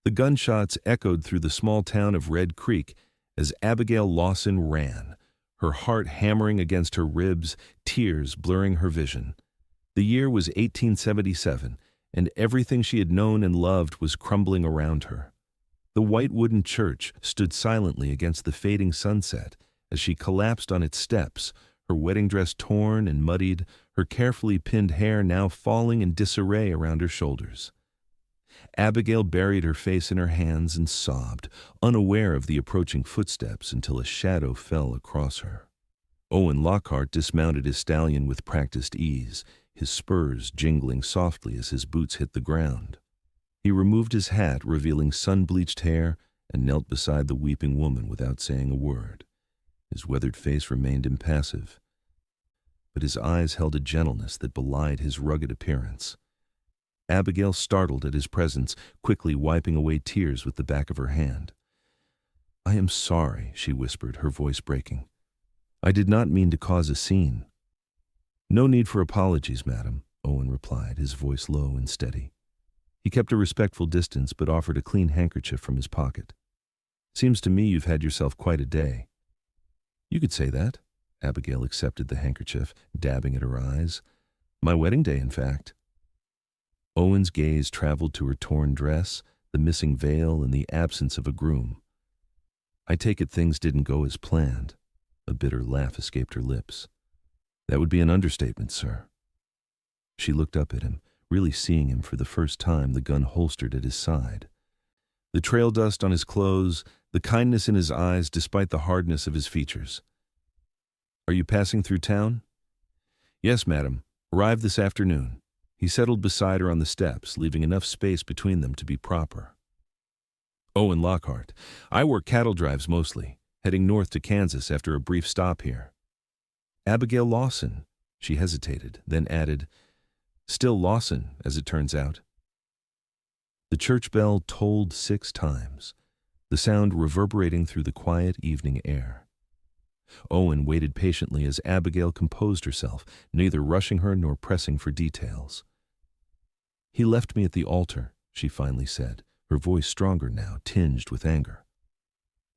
The gunshots echoed through the small town of Red Creek as Abigail Lawson ran, her heart hammering against her ribs, tears blurring her vision. The year was 1877, and everything she had known and loved was crumbling around her. The white wooden church stood silently against the fading sunset as she collapsed on its steps, her wedding dress torn and muddied, her carefully pinned hair now falling in disarray around her shoulders. Abigail buried her face in her hands and sobbed, unaware of the approaching footsteps until a shadow fell across her. Owen Lockhart dismounted his stallion with practiced ease, his spurs jingling softly as his boots hit the ground. He removed his hat, revealing sun-bleached hair, and knelt beside the weeping woman without saying a word. His weathered face remained impassive, but his eyes held a gentleness that belied his rugged appearance. Abigail, startled at his presence, quickly wiping away tears with the back of her hand. "I am sorry," she whispered, her voice breaking. "I did not mean to cause a scene." "No need for apologies, madam," Owen replied, his voice low and steady. He kept a respectful distance but offered a clean handkerchief from his pocket. "Seems to me you've had yourself quite a day." "You could say that." Abigail accepted the handkerchief, dabbing at her eyes. "My wedding day, in fact." Owen's gaze traveled to her torn dress, the missing veil, and the absence of a groom. "I take it things didn't go as planned." A bitter laugh escaped her lips. "That would be an understatement, sir." She looked up at him, really seeing him for the first time, the gun holstered at his side. The trail dust on his clothes, the kindness in his eyes despite the hardness of his features. "Are you passing through town?" "Yes, madam. Arrived this afternoon." He settled beside her on the steps, leaving enough space between them to be proper. "Owen Lockhart. I work cattle drives mostly, heading north to Kansas after a brief stop here." "Abigail Lawson." She hesitated, then added, "Still Lawson, as it turns out." The church bell tolled 6 times, the sound reverberating through the quiet evening air. Owen waited patiently as Abigail composed herself, neither rushing her nor pressing for details. "He left me at the altar," she finally said, her voice stronger now, tinged with anger.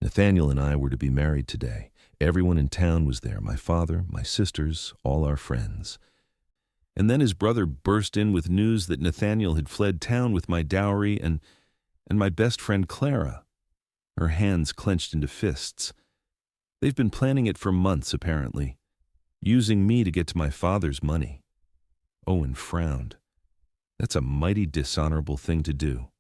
"Nathaniel and I were to be married today. Everyone in town was there, my father, my sisters, all our friends. And then his brother burst in with news that Nathaniel had fled town with my dowry and my best friend Clara." Her hands clenched into fists. "They've been planning it for months, apparently, using me to get to my father's money." Owen frowned. "That's a mighty dishonorable thing to do."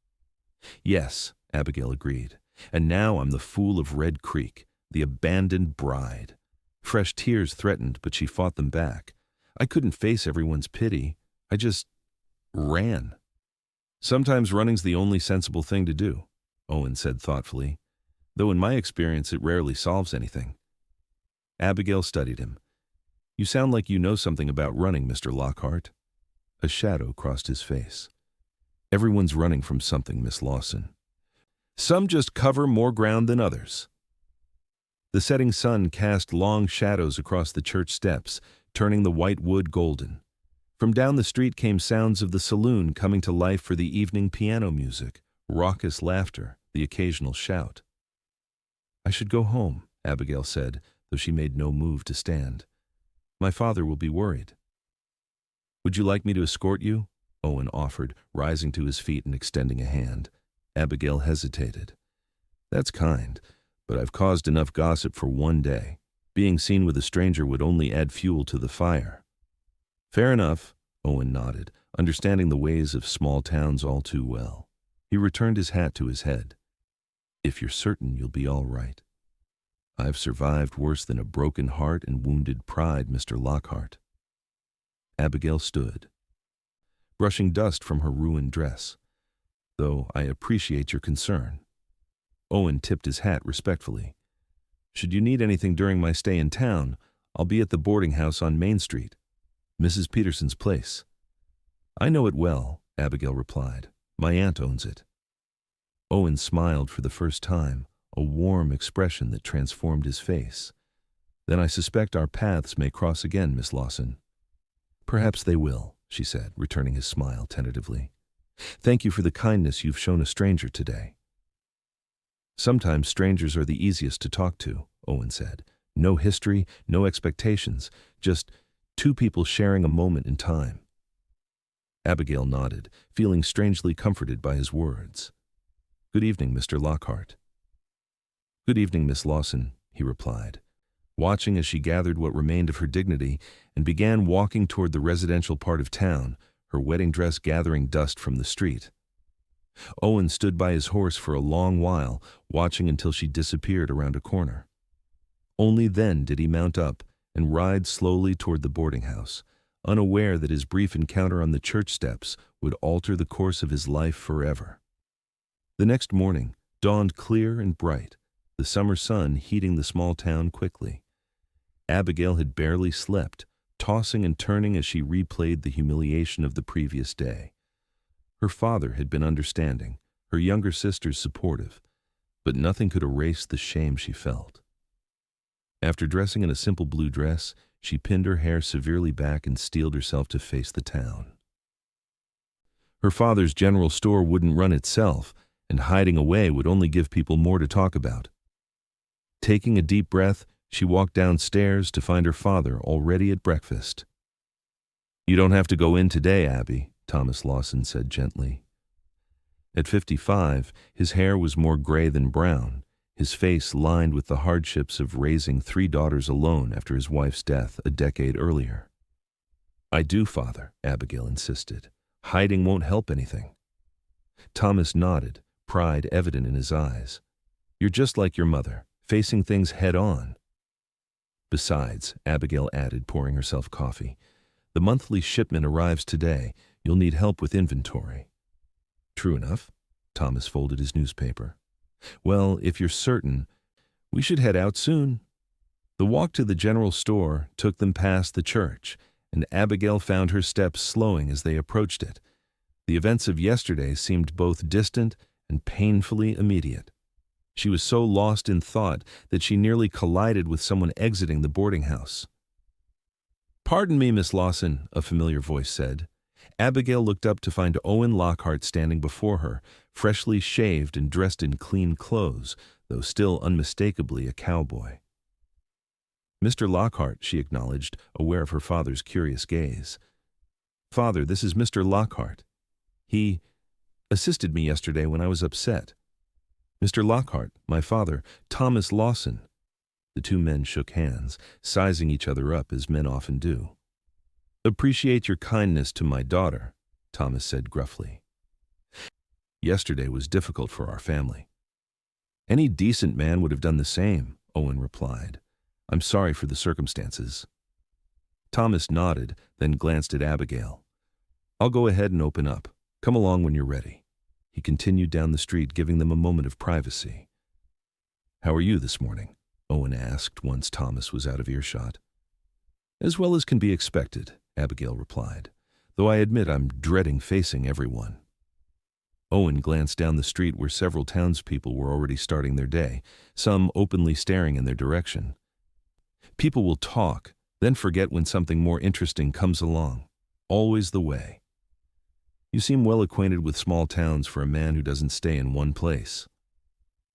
"Yes," Abigail agreed. "And now I'm the fool of Red Creek, the abandoned bride." Fresh tears threatened, but she fought them back. "I couldn't face everyone's pity. I just ran." "Sometimes running's the only sensible thing to do," Owen said thoughtfully, "though in my experience it rarely solves anything." Abigail studied him. "You sound like you know something about running, Mr. Lockhart." A shadow crossed his face. "Everyone's running from something, Miss Lawson. Some just cover more ground than others." The setting sun cast long shadows across the church steps, turning the white wood golden. From down the street came sounds of the saloon coming to life for the evening piano music, raucous laughter, the occasional shout. "I should go home," Abigail said, though she made no move to stand. "My father will be worried." "Would you like me to escort you?" Owen offered, rising to his feet and extending a hand. Abigail hesitated. "That's kind, but I've caused enough gossip for one day. Being seen with a stranger would only add fuel to the fire." "Fair enough," Owen nodded, understanding the ways of small towns all too well. He returned his hat to his head. "If you're certain you'll be all right." "I've survived worse than a broken heart and wounded pride, Mr. Lockhart." Abigail stood, brushing dust from her ruined dress. "Though I appreciate your concern." Owen tipped his hat respectfully. "Should you need anything during my stay in town, I'll be at the boarding house on Main Street, Mrs. Peterson's place." "I know it well," Abigail replied. "My aunt owns it." Owen smiled for the first time, a warm expression that transformed his face. "Then I suspect our paths may cross again, Miss Lawson." "Perhaps they will," she said, returning his smile tentatively. Thank you for the kindness you've shown a stranger today. Sometimes strangers are the easiest to talk to, Owen said. No history, no expectations, just two people sharing a moment in time. Abigail nodded, feeling strangely comforted by his words. Good evening, Mr. Lockhart. Good evening, Miss Lawson, he replied, watching as she gathered what remained of her dignity and began walking toward the residential part of town, her wedding dress gathering dust from the street. Owen stood by his horse for a long while, watching until she disappeared around a corner. Only then did he mount up and ride slowly toward the boarding house, unaware that his brief encounter on the church steps would alter the course of his life forever. The next morning dawned clear and bright, the summer sun heating the small town quickly. Abigail had barely slept, tossing and turning as she replayed the humiliation of the previous day. Her father had been understanding, her younger sisters supportive, but nothing could erase the shame she felt. After dressing in a simple blue dress, she pinned her hair severely back and steeled herself to face the town. Her father's general store wouldn't run itself, and hiding away would only give people more to talk about. Taking a deep breath, she walked downstairs to find her father already at breakfast. You don't have to go in today, Abby, Thomas Lawson said gently. At 55, his hair was more gray than brown, his face lined with the hardships of raising 3 daughters alone after his wife's death a decade earlier. I do, Father, Abigail insisted. Hiding won't help anything. Thomas nodded, pride evident in his eyes. You're just like your mother, facing things head on. Besides, Abigail added, pouring herself coffee, the monthly shipment arrives today. You'll need help with inventory. True enough. Thomas folded his newspaper. Well, if you're certain, we should head out soon. The walk to the general store took them past the church, and Abigail found her steps slowing as they approached it. The events of yesterday seemed both distant and painfully immediate. She was so lost in thought that she nearly collided with someone exiting the boarding house. Pardon me, Miss Lawson, a familiar voice said. Abigail looked up to find Owen Lockhart standing before her, freshly shaved and dressed in clean clothes, though still unmistakably a cowboy. Mr. Lockhart, she acknowledged, aware of her father's curious gaze. Father, this is Mr. Lockhart. He assisted me yesterday when I was upset. Mr. Lockhart, my father, Thomas Lawson. The two men shook hands, sizing each other up as men often do. Appreciate your kindness to my daughter, Thomas said gruffly. Yesterday was difficult for our family. Any decent man would have done the same, Owen replied. I'm sorry for the circumstances. Thomas nodded, then glanced at Abigail. I'll go ahead and open up. Come along when you're ready. He continued down the street, giving them a moment of privacy. How are you this morning? Owen asked once Thomas was out of earshot. As well as can be expected, Abigail replied, though I admit I'm dreading facing everyone. Owen glanced down the street where several townspeople were already starting their day, some openly staring in their direction. People will talk, then forget when something more interesting comes along. Always the way. You seem well acquainted with small towns for a man who doesn't stay in one place.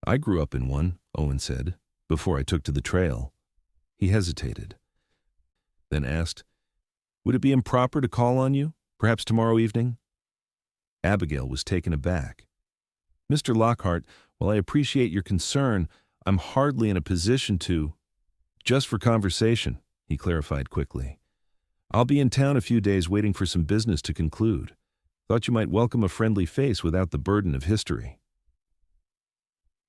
I grew up in one, Owen said, before I took to the trail. He hesitated, then asked, Would it be improper to call on you, perhaps tomorrow evening? Abigail was taken aback. Mr. Lockhart, while I appreciate your concern, I'm hardly in a position to— Just for conversation, he clarified quickly. I'll be in town a few days waiting for some business to conclude. Thought you might welcome a friendly face without the burden of history.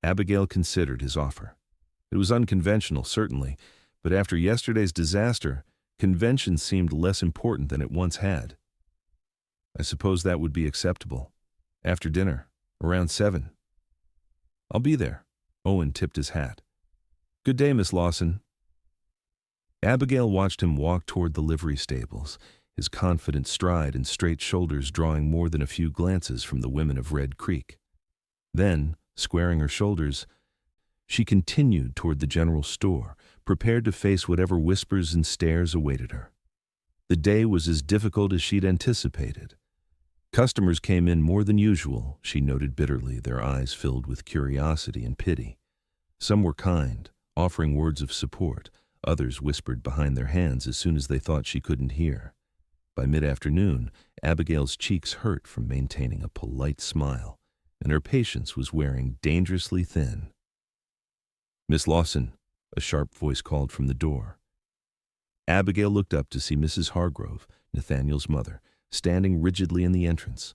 Abigail considered his offer. It was unconventional, certainly, but after yesterday's disaster, convention seemed less important than it once had. I suppose that would be acceptable. After dinner, around 7. I'll be there. Owen tipped his hat. Good day, Miss Lawson. Abigail watched him walk toward the livery stables, his confident stride and straight shoulders drawing more than a few glances from the women of Red Creek. Then, squaring her shoulders, she continued toward the general store, prepared to face whatever whispers and stares awaited her. The day was as difficult as she'd anticipated. Customers came in more than usual, she noted bitterly, their eyes filled with curiosity and pity. Some were kind, offering words of support. Others whispered behind their hands as soon as they thought she couldn't hear. By mid-afternoon, Abigail's cheeks hurt from maintaining a polite smile, and her patience was wearing dangerously thin. "Miss Lawson," a sharp voice called from the door. Abigail looked up to see Mrs. Hargrove, Nathaniel's mother, standing rigidly in the entrance.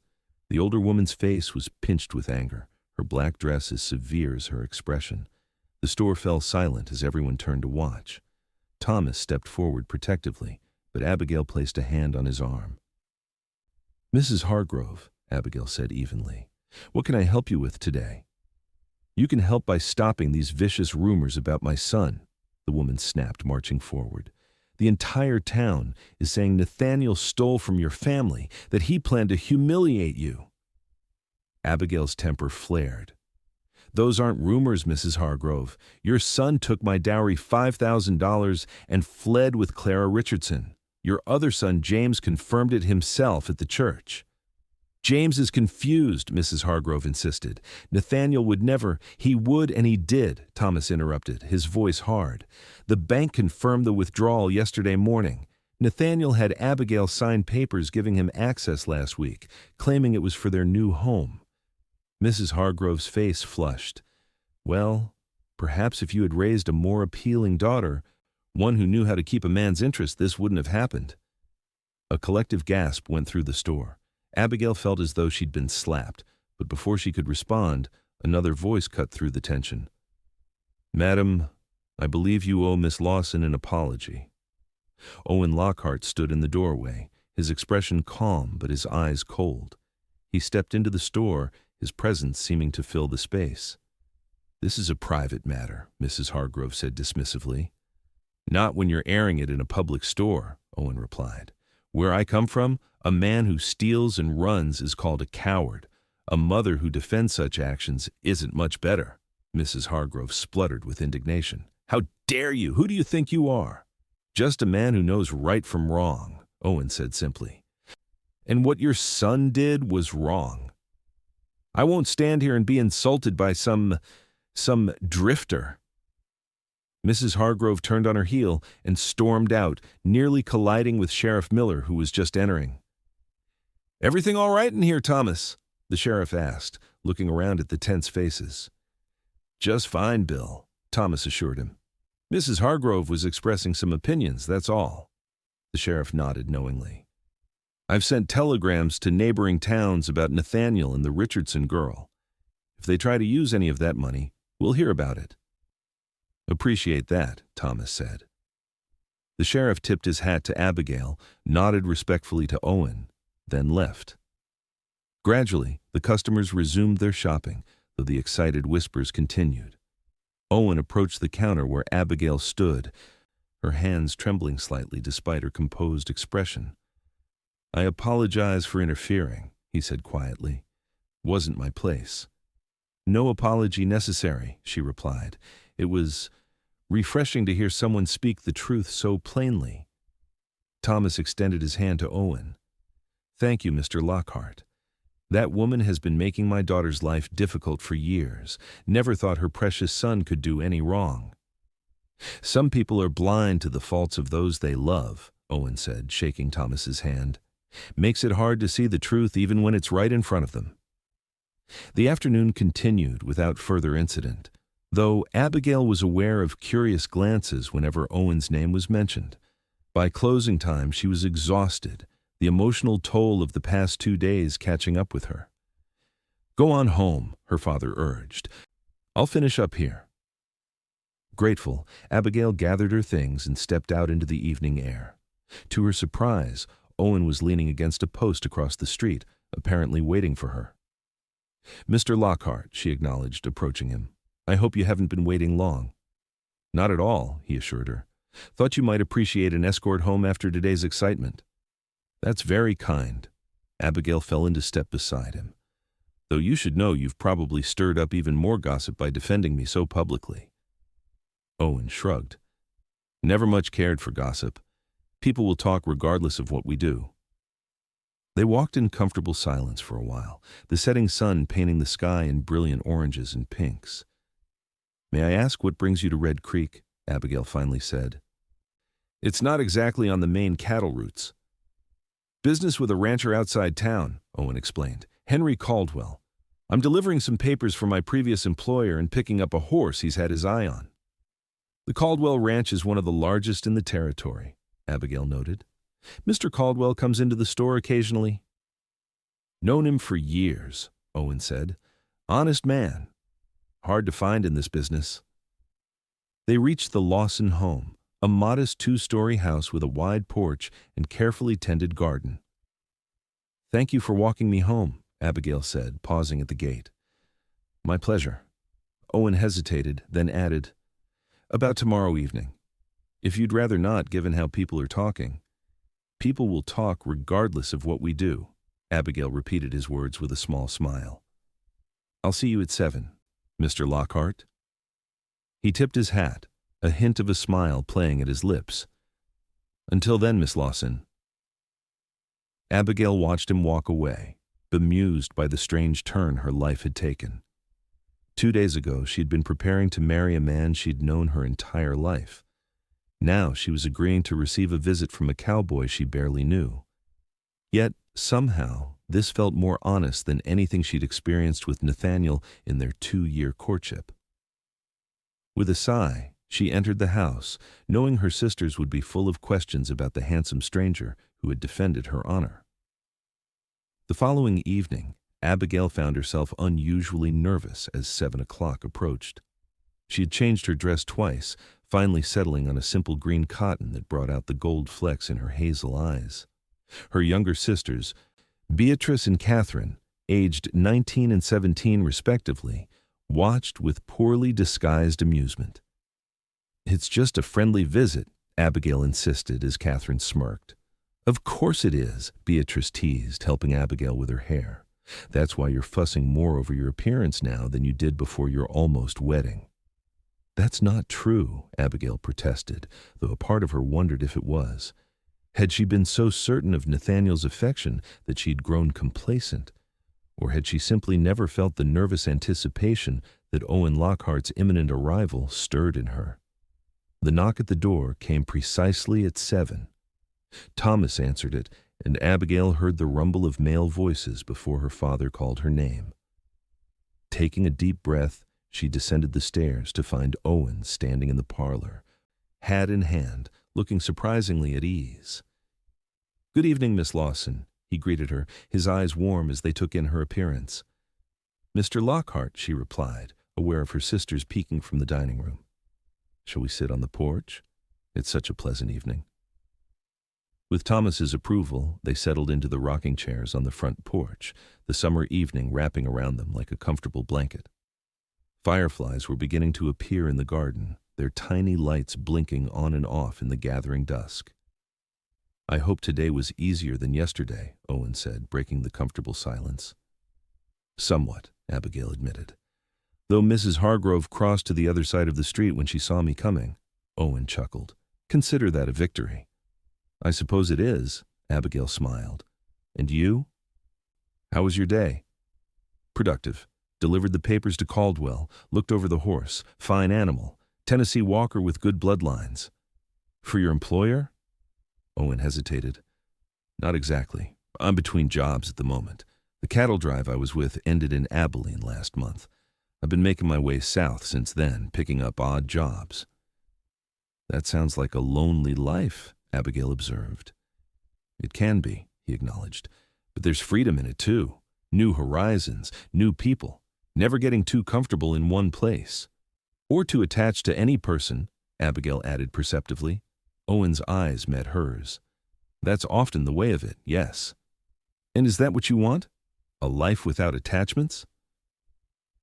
The older woman's face was pinched with anger, her black dress as severe as her expression. The store fell silent as everyone turned to watch. Thomas stepped forward protectively, but Abigail placed a hand on his arm. "Mrs. Hargrove," Abigail said evenly, "what can I help you with today?" "You can help by stopping these vicious rumors about my son," the woman snapped, marching forward. "The entire town is saying Nathaniel stole from your family, that he planned to humiliate you." Abigail's temper flared. "Those aren't rumors, Mrs. Hargrove. Your son took my dowry $5,000 and fled with Clara Richardson. Your other son, James, confirmed it himself at the church." "James is confused," Mrs. Hargrove insisted. "Nathaniel would never—" "He would and he did," Thomas interrupted, his voice hard. "The bank confirmed the withdrawal yesterday morning. Nathaniel had Abigail sign papers giving him access last week, claiming it was for their new home." Mrs. Hargrove's face flushed. "Well, perhaps if you had raised a more appealing daughter, one who knew how to keep a man's interest, this wouldn't have happened." A collective gasp went through the store. Abigail felt as though she'd been slapped, but before she could respond, another voice cut through the tension. "Madam, I believe you owe Miss Lawson an apology." Owen Lockhart stood in the doorway, his expression calm but his eyes cold. He stepped into the store, his presence seeming to fill the space. "This is a private matter," Mrs. Hargrove said dismissively. "Not when you're airing it in a public store," Owen replied. "Where I come from, a man who steals and runs is called a coward. A mother who defends such actions isn't much better." Mrs. Hargrove spluttered with indignation. "How dare you? Who do you think you are?" "Just a man who knows right from wrong," Owen said simply. "And what your son did was wrong. I won't stand here and be insulted by some drifter." Mrs. Hargrove turned on her heel and stormed out, nearly colliding with Sheriff Miller, who was just entering. "Everything all right in here, Thomas?" the sheriff asked, looking around at the tense faces. "Just fine, Bill," Thomas assured him. "Mrs. Hargrove was expressing some opinions, that's all." The sheriff nodded knowingly. "I've sent telegrams to neighboring towns about Nathaniel and the Richardson girl. If they try to use any of that money, we'll hear about it." "Appreciate that," Thomas said. The sheriff tipped his hat to Abigail, nodded respectfully to Owen, then left. Gradually, the customers resumed their shopping, though the excited whispers continued. Owen approached the counter where Abigail stood, her hands trembling slightly despite her composed expression. "I apologize for interfering," he said quietly. "Wasn't my place." "No apology necessary," she replied. "It was refreshing to hear someone speak the truth so plainly." Thomas extended his hand to Owen. "Thank you, Mr. Lockhart. That woman has been making my daughter's life difficult for years. Never thought her precious son could do any wrong." "Some people are blind to the faults of those they love," Owen said, shaking Thomas's hand. "Makes it hard to see the truth even when it's right in front of them." The afternoon continued without further incident, though Abigail was aware of curious glances whenever Owen's name was mentioned. By closing time, she was exhausted, the emotional toll of the past 2 days catching up with her. "Go on home," her father urged. "I'll finish up here." Grateful, Abigail gathered her things and stepped out into the evening air. To her surprise, Owen was leaning against a post across the street, apparently waiting for her. "Mr. Lockhart," she acknowledged, approaching him. "I hope you haven't been waiting long." "Not at all," he assured her. "Thought you might appreciate an escort home after today's excitement." "That's very kind." Abigail fell into step beside him. "Though you should know you've probably stirred up even more gossip by defending me so publicly." Owen shrugged. "Never much cared for gossip. People will talk regardless of what we do." They walked in comfortable silence for a while, the setting sun painting the sky in brilliant oranges and pinks. "May I ask what brings you to Red Creek?" Abigail finally said. "It's not exactly on the main cattle routes. Business with a rancher outside town," Owen explained. "Henry Caldwell. I'm delivering some papers for my previous employer and picking up a horse he's had his eye on." "The Caldwell Ranch is one of the largest in the territory," Abigail noted. "Mr. Caldwell comes into the store occasionally." "Known him for years," Owen said. "Honest man. Hard to find in this business." They reached the Lawson home, a modest two-story house with a wide porch and carefully tended garden. "Thank you for walking me home," Abigail said, pausing at the gate. "My pleasure." Owen hesitated, then added, "About tomorrow evening. If you'd rather not, given how people are talking." "People will talk regardless of what we do," Abigail repeated his words with a small smile. "I'll see you at 7, Mr. Lockhart." He tipped his hat, a hint of a smile playing at his lips. "Until then, Miss Lawson." Abigail watched him walk away, bemused by the strange turn her life had taken. 2 days ago, she'd been preparing to marry a man she'd known her entire life. Now she was agreeing to receive a visit from a cowboy she barely knew. Yet, somehow, this felt more honest than anything she'd experienced with Nathaniel in their 2-year courtship. With a sigh, she entered the house, knowing her sisters would be full of questions about the handsome stranger who had defended her honor. The following evening, Abigail found herself unusually nervous as 7 o'clock approached. She had changed her dress twice, finally settling on a simple green cotton that brought out the gold flecks in her hazel eyes. Her younger sisters, Beatrice and Catherine, aged 19 and 17 respectively, watched with poorly disguised amusement. "It's just a friendly visit," Abigail insisted as Catherine smirked. "Of course it is," Beatrice teased, helping Abigail with her hair. "That's why you're fussing more over your appearance now than you did before your almost wedding." "That's not true," Abigail protested, though a part of her wondered if it was. Had she been so certain of Nathaniel's affection that she'd grown complacent? Or had she simply never felt the nervous anticipation that Owen Lockhart's imminent arrival stirred in her? The knock at the door came precisely at 7. Thomas answered it, and Abigail heard the rumble of male voices before her father called her name. Taking a deep breath, she descended the stairs to find Owen standing in the parlor, hat in hand, looking surprisingly at ease. "Good evening, Miss Lawson," he greeted her, his eyes warm as they took in her appearance. "Mr. Lockhart," she replied, aware of her sisters peeking from the dining room. "Shall we sit on the porch? It's such a pleasant evening." With Thomas's approval, they settled into the rocking chairs on the front porch, the summer evening wrapping around them like a comfortable blanket. Fireflies were beginning to appear in the garden, their tiny lights blinking on and off in the gathering dusk. "I hope today was easier than yesterday," Owen said, breaking the comfortable silence. "Somewhat," Abigail admitted. "Though Mrs. Hargrove crossed to the other side of the street when she saw me coming," Owen chuckled. "Consider that a victory." "I suppose it is," Abigail smiled. "And you? How was your day?" "Productive. Delivered the papers to Caldwell, looked over the horse, fine animal, Tennessee Walker with good bloodlines." "For your employer?" Owen hesitated. "Not exactly. I'm between jobs at the moment. The cattle drive I was with ended in Abilene last month. I've been making my way south since then, picking up odd jobs." "That sounds like a lonely life," Abigail observed. "It can be," he acknowledged, "but there's freedom in it too. New horizons, new people, never getting too comfortable in one place. Or too attached to any person," Abigail added perceptively. Owen's eyes met hers. "That's often the way of it, yes." "And is that what you want? A life without attachments?"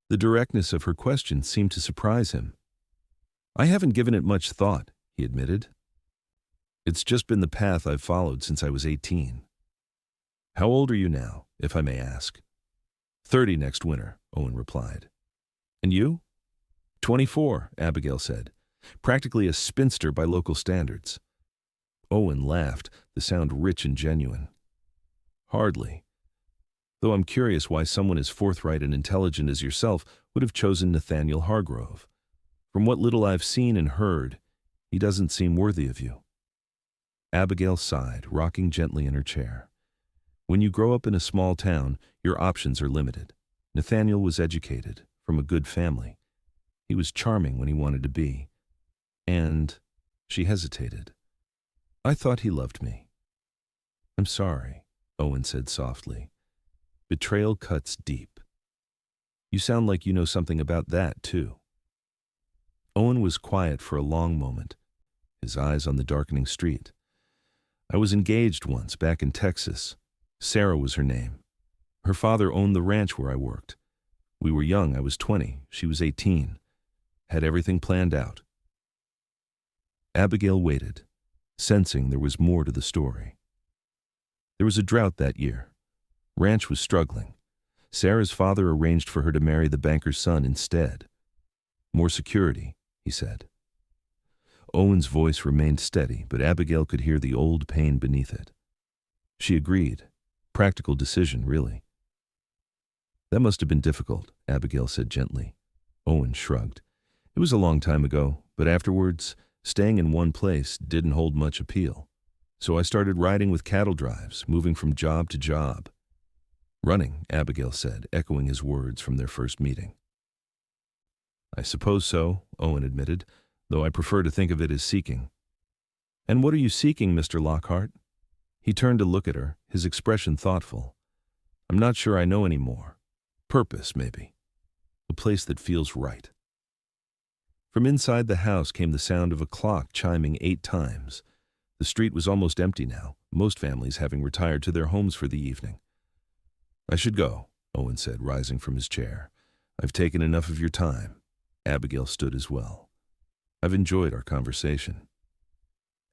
The directness of her question seemed to surprise him. "I haven't given it much thought," he admitted. "It's just been the path I've followed since I was 18. "How old are you now, if I may ask?" 30 next winter, Owen replied. "And you?" 24, Abigail said. "Practically a spinster by local standards." Owen laughed, the sound rich and genuine. Hardly. Though I'm curious why someone as forthright and intelligent as yourself would have chosen Nathaniel Hargrove. From what little I've seen and heard, he doesn't seem worthy of you. Abigail sighed, rocking gently in her chair. When you grow up in a small town, your options are limited. Nathaniel was educated, from a good family. He was charming when he wanted to be. And she hesitated. I thought he loved me. I'm sorry, Owen said softly. Betrayal cuts deep. You sound like you know something about that, too. Owen was quiet for a long moment, his eyes on the darkening street. I was engaged once, back in Texas. Sarah was her name. Her father owned the ranch where I worked. We were young, I was 20, she was 18. Had everything planned out. Abigail waited, sensing there was more to the story. There was a drought that year. Ranch was struggling. Sarah's father arranged for her to marry the banker's son instead. More security, he said. Owen's voice remained steady, but Abigail could hear the old pain beneath it. She agreed. Practical decision, really. That must have been difficult, Abigail said gently. Owen shrugged. It was a long time ago, but afterwards, staying in one place didn't hold much appeal. So I started riding with cattle drives, moving from job to job. Running, Abigail said, echoing his words from their first meeting. I suppose so, Owen admitted, though I prefer to think of it as seeking. And what are you seeking, Mr. Lockhart? He turned to look at her, his expression thoughtful. I'm not sure I know any more. Purpose, maybe. A place that feels right. From inside the house came the sound of a clock chiming 8 times. The street was almost empty now, most families having retired to their homes for the evening. I should go, Owen said, rising from his chair. I've taken enough of your time. Abigail stood as well. I've enjoyed our conversation.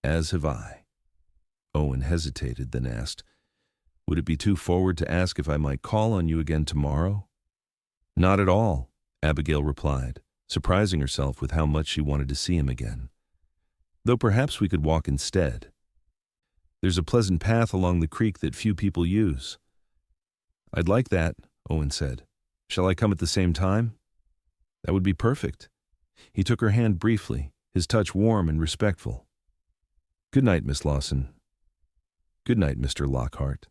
As have I. Owen hesitated, then asked, Would it be too forward to ask if I might call on you again tomorrow? Not at all, Abigail replied, surprising herself with how much she wanted to see him again. Though perhaps we could walk instead. There's a pleasant path along the creek that few people use. I'd like that, Owen said. Shall I come at the same time? That would be perfect. He took her hand briefly, his touch warm and respectful. Good night, Miss Lawson. Good night, Mr. Lockhart.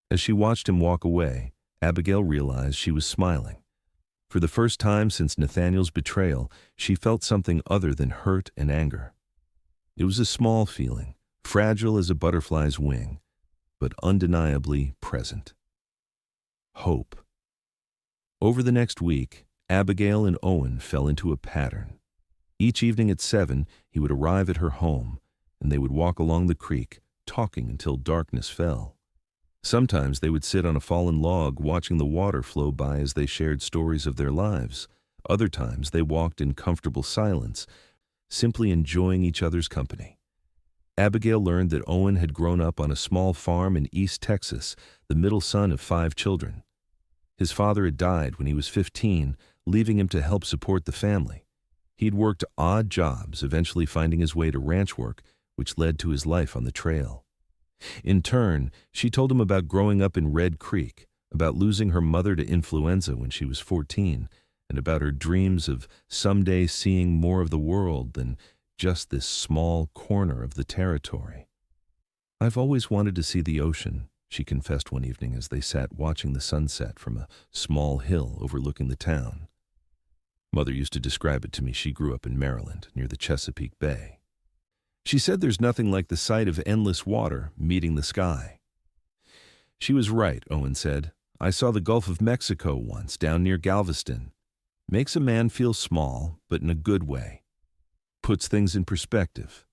As she watched him walk away, Abigail realized she was smiling. For the first time since Nathaniel's betrayal, she felt something other than hurt and anger. It was a small feeling, fragile as a butterfly's wing, but undeniably present. Hope. Over the next week, Abigail and Owen fell into a pattern. Each evening at 7, he would arrive at her home, and they would walk along the creek, talking until darkness fell. Sometimes they would sit on a fallen log watching the water flow by as they shared stories of their lives. Other times they walked in comfortable silence, simply enjoying each other's company. Abigail learned that Owen had grown up on a small farm in East Texas, the middle son of 5 children. His father had died when he was 15, leaving him to help support the family. He'd worked odd jobs, eventually finding his way to ranch work, which led to his life on the trail. In turn, she told him about growing up in Red Creek, about losing her mother to influenza when she was 14, and about her dreams of someday seeing more of the world than just this small corner of the territory. I've always wanted to see the ocean, she confessed one evening as they sat watching the sunset from a small hill overlooking the town. Mother used to describe it to me. She grew up in Maryland, near the Chesapeake Bay. She said there's nothing like the sight of endless water meeting the sky. She was right, Owen said. I saw the Gulf of Mexico once, down near Galveston. Makes a man feel small, but in a good way. Puts things in perspective.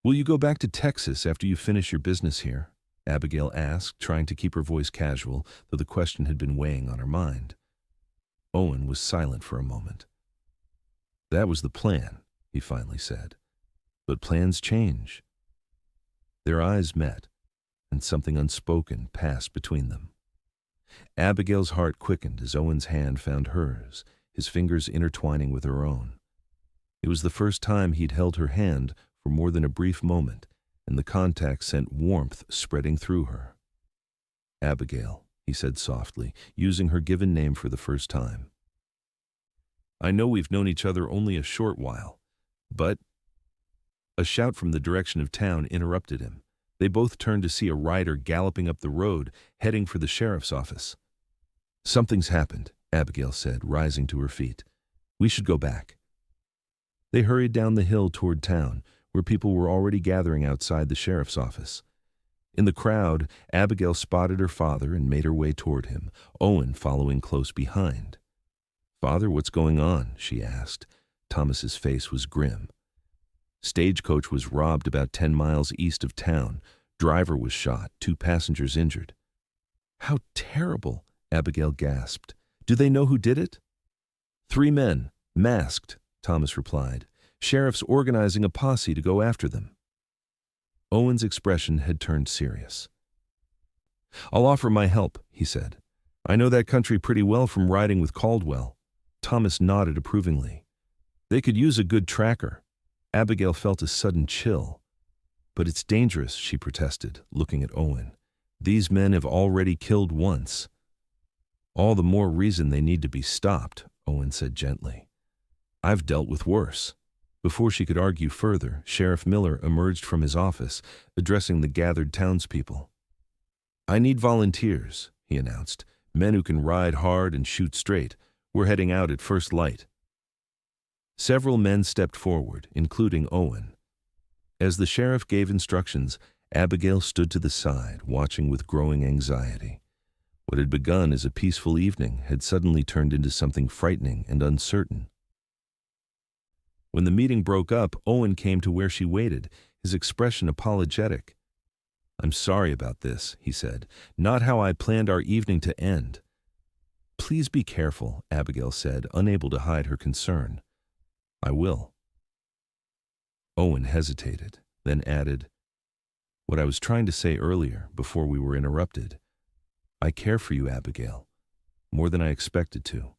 Will you go back to Texas after you finish your business here? Abigail asked, trying to keep her voice casual, though the question had been weighing on her mind. Owen was silent for a moment. That was the plan, he finally said. But plans change. Their eyes met, and something unspoken passed between them. Abigail's heart quickened as Owen's hand found hers, his fingers intertwining with her own. It was the first time he'd held her hand for more than a brief moment, and the contact sent warmth spreading through her. "Abigail," he said softly, using her given name for the first time. "I know we've known each other only a short while, but—" A shout from the direction of town interrupted him. They both turned to see a rider galloping up the road, heading for the sheriff's office. "Something's happened," Abigail said, rising to her feet. "We should go back." They hurried down the hill toward town, where people were already gathering outside the sheriff's office. In the crowd, Abigail spotted her father and made her way toward him, Owen following close behind. "Father, what's going on?" she asked. Thomas's face was grim. "Stagecoach was robbed about 10 miles east of town. Driver was shot, 2 passengers injured." "How terrible," Abigail gasped. "Do they know who did it?" "3 men, masked," Thomas replied. "Sheriff's organizing a posse to go after them." Owen's expression had turned serious. "I'll offer my help," he said. "I know that country pretty well from riding with Caldwell." Thomas nodded approvingly. "They could use a good tracker." Abigail felt a sudden chill. "But it's dangerous," she protested, looking at Owen. "These men have already killed once." "All the more reason they need to be stopped," Owen said gently. "I've dealt with worse." Before she could argue further, Sheriff Miller emerged from his office, addressing the gathered townspeople. "I need volunteers," he announced. "Men who can ride hard and shoot straight. We're heading out at first light." Several men stepped forward, including Owen. As the sheriff gave instructions, Abigail stood to the side, watching with growing anxiety. What had begun as a peaceful evening had suddenly turned into something frightening and uncertain. When the meeting broke up, Owen came to where she waited, his expression apologetic. "I'm sorry about this," he said. "Not how I planned our evening to end." "Please be careful," Abigail said, unable to hide her concern. "I will." Owen hesitated, then added, "What I was trying to say earlier, before we were interrupted. I care for you, Abigail. More than I expected to.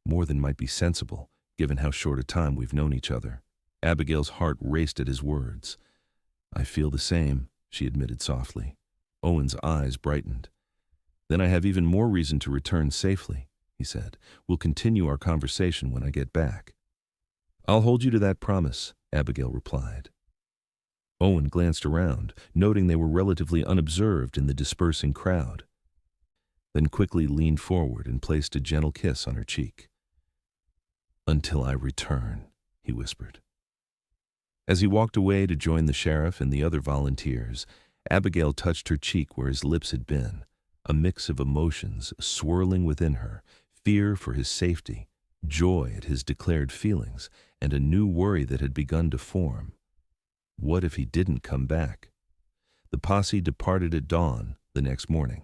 More than might be sensible, given how short a time we've known each other." Abigail's heart raced at his words. "I feel the same," she admitted softly. Owen's eyes brightened. "Then I have even more reason to return safely," he said. "We'll continue our conversation when I get back." "I'll hold you to that promise," Abigail replied. Owen glanced around, noting they were relatively unobserved in the dispersing crowd, then quickly leaned forward and placed a gentle kiss on her cheek. "Until I return," he whispered. As he walked away to join the sheriff and the other volunteers, Abigail touched her cheek where his lips had been, a mix of emotions swirling within her, fear for his safety, joy at his declared feelings, and a new worry that had begun to form. What if he didn't come back? The posse departed at dawn the next morning.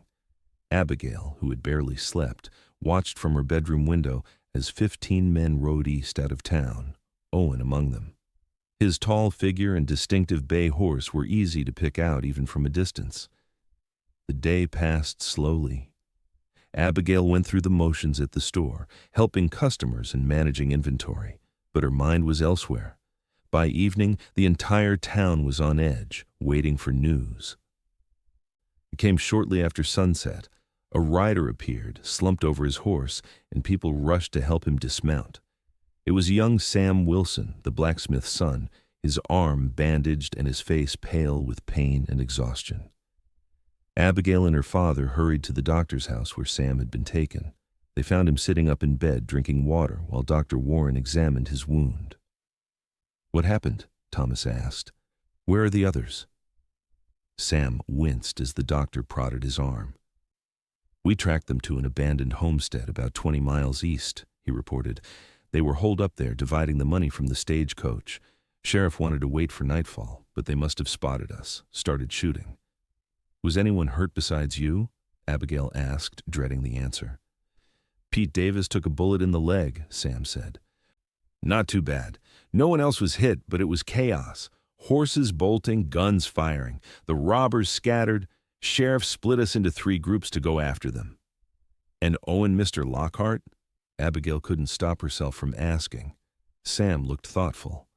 Abigail, who had barely slept, watched from her bedroom window as 15 men rode east out of town, Owen among them. His tall figure and distinctive bay horse were easy to pick out even from a distance. The day passed slowly. Abigail went through the motions at the store, helping customers and managing inventory, but her mind was elsewhere. By evening, the entire town was on edge, waiting for news. It came shortly after sunset. A rider appeared, slumped over his horse, and people rushed to help him dismount. It was young Sam Wilson, the blacksmith's son, his arm bandaged and his face pale with pain and exhaustion. Abigail and her father hurried to the doctor's house where Sam had been taken. They found him sitting up in bed drinking water while Dr. Warren examined his wound. "What happened?" Thomas asked. "Where are the others?" Sam winced as the doctor prodded his arm. "We tracked them to an abandoned homestead about 20 miles east," he reported. "They were holed up there dividing the money from the stagecoach. Sheriff wanted to wait for nightfall, but they must have spotted us, started shooting." "Was anyone hurt besides you?" Abigail asked, dreading the answer. "Pete Davis took a bullet in the leg," Sam said. "Not too bad. No one else was hit, but it was chaos. Horses bolting, guns firing. The robbers scattered. Sheriff split us into 3 groups to go after them." "And Owen Mr. Lockhart?" Abigail couldn't stop herself from asking. Sam looked thoughtful.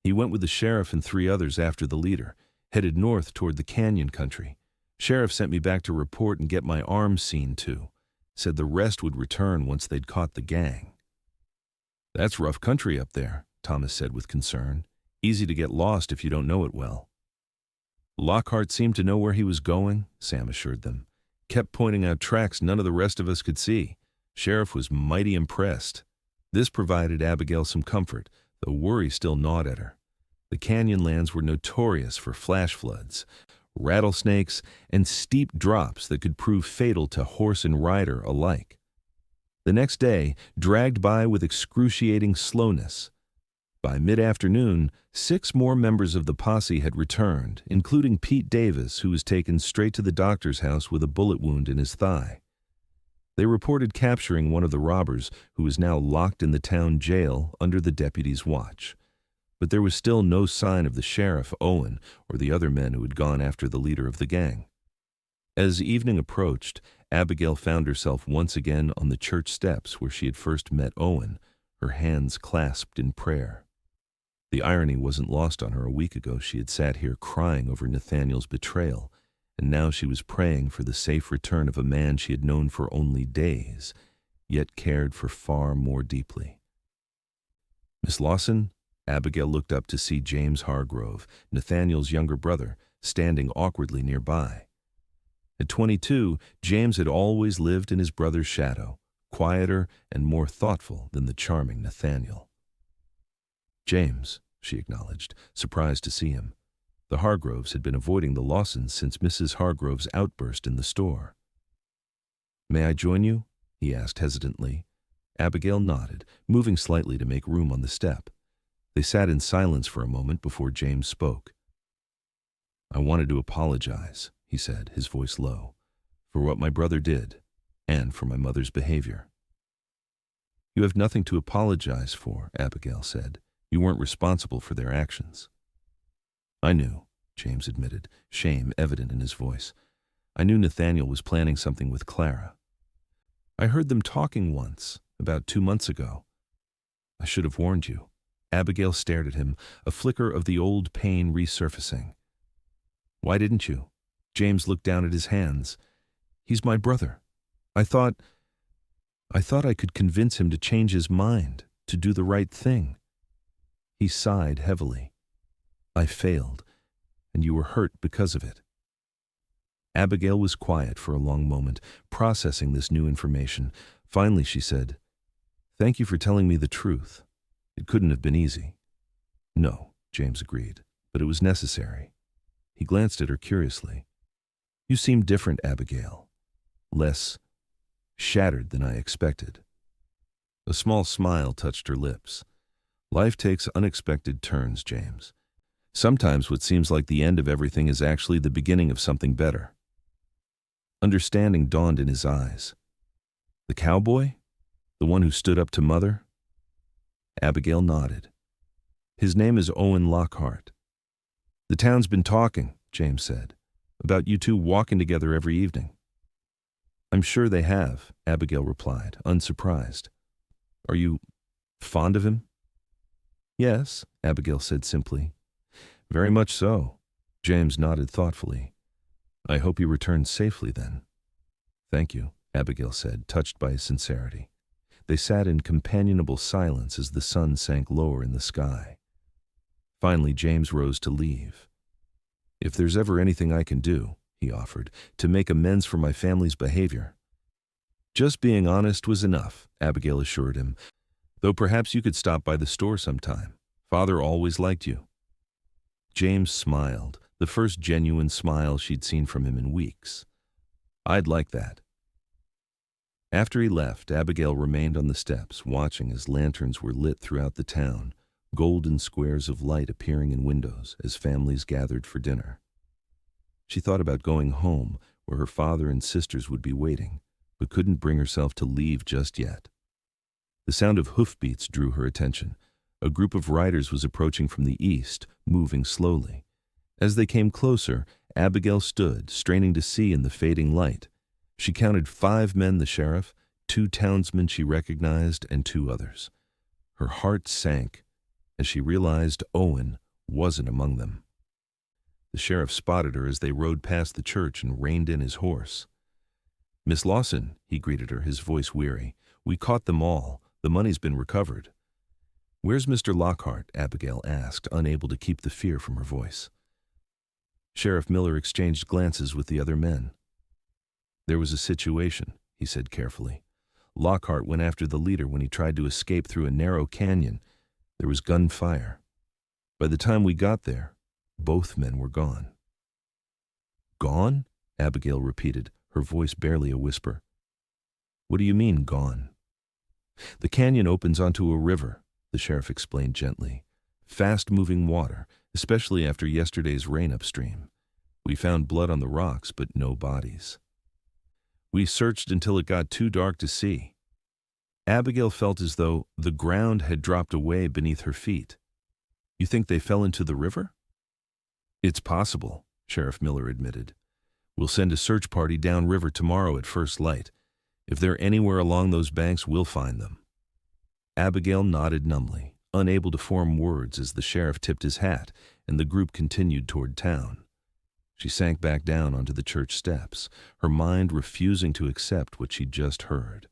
"He went with the sheriff and 3 others after the leader. headed north toward the canyon country. Sheriff sent me back to report and get my arms seen too. Said the rest would return once they'd caught the gang. That's rough country up there, Thomas said with concern. Easy to get lost if you don't know it well. Lockhart seemed to know where he was going, Sam assured them. Kept pointing out tracks none of the rest of us could see. Sheriff was mighty impressed. This provided Abigail some comfort, though worry still gnawed at her. The canyon lands were notorious for flash floods, rattlesnakes, and steep drops that could prove fatal to horse and rider alike. The next day dragged by with excruciating slowness. By mid-afternoon, 6 more members of the posse had returned, including Pete Davis, who was taken straight to the doctor's house with a bullet wound in his thigh. They reported capturing one of the robbers, who was now locked in the town jail under the deputy's watch. But there was still no sign of the sheriff, Owen, or the other men who had gone after the leader of the gang. As evening approached, Abigail found herself once again on the church steps where she had first met Owen, her hands clasped in prayer. The irony wasn't lost on her. A week ago she had sat here crying over Nathaniel's betrayal, and now she was praying for the safe return of a man she had known for only days, yet cared for far more deeply. "Miss Lawson?" Abigail looked up to see James Hargrove, Nathaniel's younger brother, standing awkwardly nearby. At 22, James had always lived in his brother's shadow, quieter and more thoughtful than the charming Nathaniel. "James," she acknowledged, surprised to see him. The Hargroves had been avoiding the Lawsons since Mrs. Hargrove's outburst in the store. "May I join you?" he asked hesitantly. Abigail nodded, moving slightly to make room on the step. They sat in silence for a moment before James spoke. "I wanted to apologize," he said, his voice low, "for what my brother did, and for my mother's behavior." "You have nothing to apologize for," Abigail said. "You weren't responsible for their actions." "I knew," James admitted, shame evident in his voice. "I knew Nathaniel was planning something with Clara. I heard them talking once, about 2 months ago. I should have warned you." Abigail stared at him, a flicker of the old pain resurfacing. "Why didn't you?" James looked down at his hands. "He's my brother. I thought I could convince him to change his mind, to do the right thing." He sighed heavily. "I failed, and you were hurt because of it." Abigail was quiet for a long moment, processing this new information. Finally she said, "Thank you for telling me the truth. It couldn't have been easy." "No," James agreed, "but it was necessary." He glanced at her curiously. "You seem different, Abigail. Less shattered than I expected." A small smile touched her lips. "Life takes unexpected turns, James. Sometimes what seems like the end of everything is actually the beginning of something better." Understanding dawned in his eyes. "The cowboy? The one who stood up to Mother?" Abigail nodded. "His name is Owen Lockhart." "The town's been talking," James said, "about you two walking together every evening." "I'm sure they have," Abigail replied, unsurprised. "Are you fond of him?" "Yes," Abigail said simply. "Very much so." James nodded thoughtfully. "I hope he returns safely then." "Thank you," Abigail said, touched by his sincerity. They sat in companionable silence as the sun sank lower in the sky. Finally, James rose to leave. "If there's ever anything I can do," he offered, "to make amends for my family's behavior." "Just being honest was enough," Abigail assured him, "though perhaps you could stop by the store sometime. Father always liked you." James smiled, the first genuine smile she'd seen from him in weeks. "I'd like that." After he left, Abigail remained on the steps, watching as lanterns were lit throughout the town, golden squares of light appearing in windows as families gathered for dinner. She thought about going home, where her father and sisters would be waiting, but couldn't bring herself to leave just yet. The sound of hoofbeats drew her attention. A group of riders was approaching from the east, moving slowly. As they came closer, Abigail stood, straining to see in the fading light. She counted 5 men, the sheriff, 2 townsmen she recognized, and 2 others. Her heart sank as she realized Owen wasn't among them. The sheriff spotted her as they rode past the church and reined in his horse. "Miss Lawson," he greeted her, his voice weary. "We caught them all. The money's been recovered." "Where's Mr. Lockhart?" Abigail asked, unable to keep the fear from her voice. Sheriff Miller exchanged glances with the other men. "There was a situation," he said carefully. "Lockhart went after the leader when he tried to escape through a narrow canyon. There was gunfire. By the time we got there, both men were gone." "Gone?" Abigail repeated, her voice barely a whisper. "What do you mean, gone?" "The canyon opens onto a river," the sheriff explained gently. "Fast-moving water, especially after yesterday's rain upstream. We found blood on the rocks, but no bodies. We searched until it got too dark to see." Abigail felt as though the ground had dropped away beneath her feet. "You think they fell into the river?" "It's possible," Sheriff Miller admitted. "We'll send a search party downriver tomorrow at first light. If they're anywhere along those banks, we'll find them." Abigail nodded numbly, unable to form words as the sheriff tipped his hat and the group continued toward town. She sank back down onto the church steps, her mind refusing to accept what she'd just heard.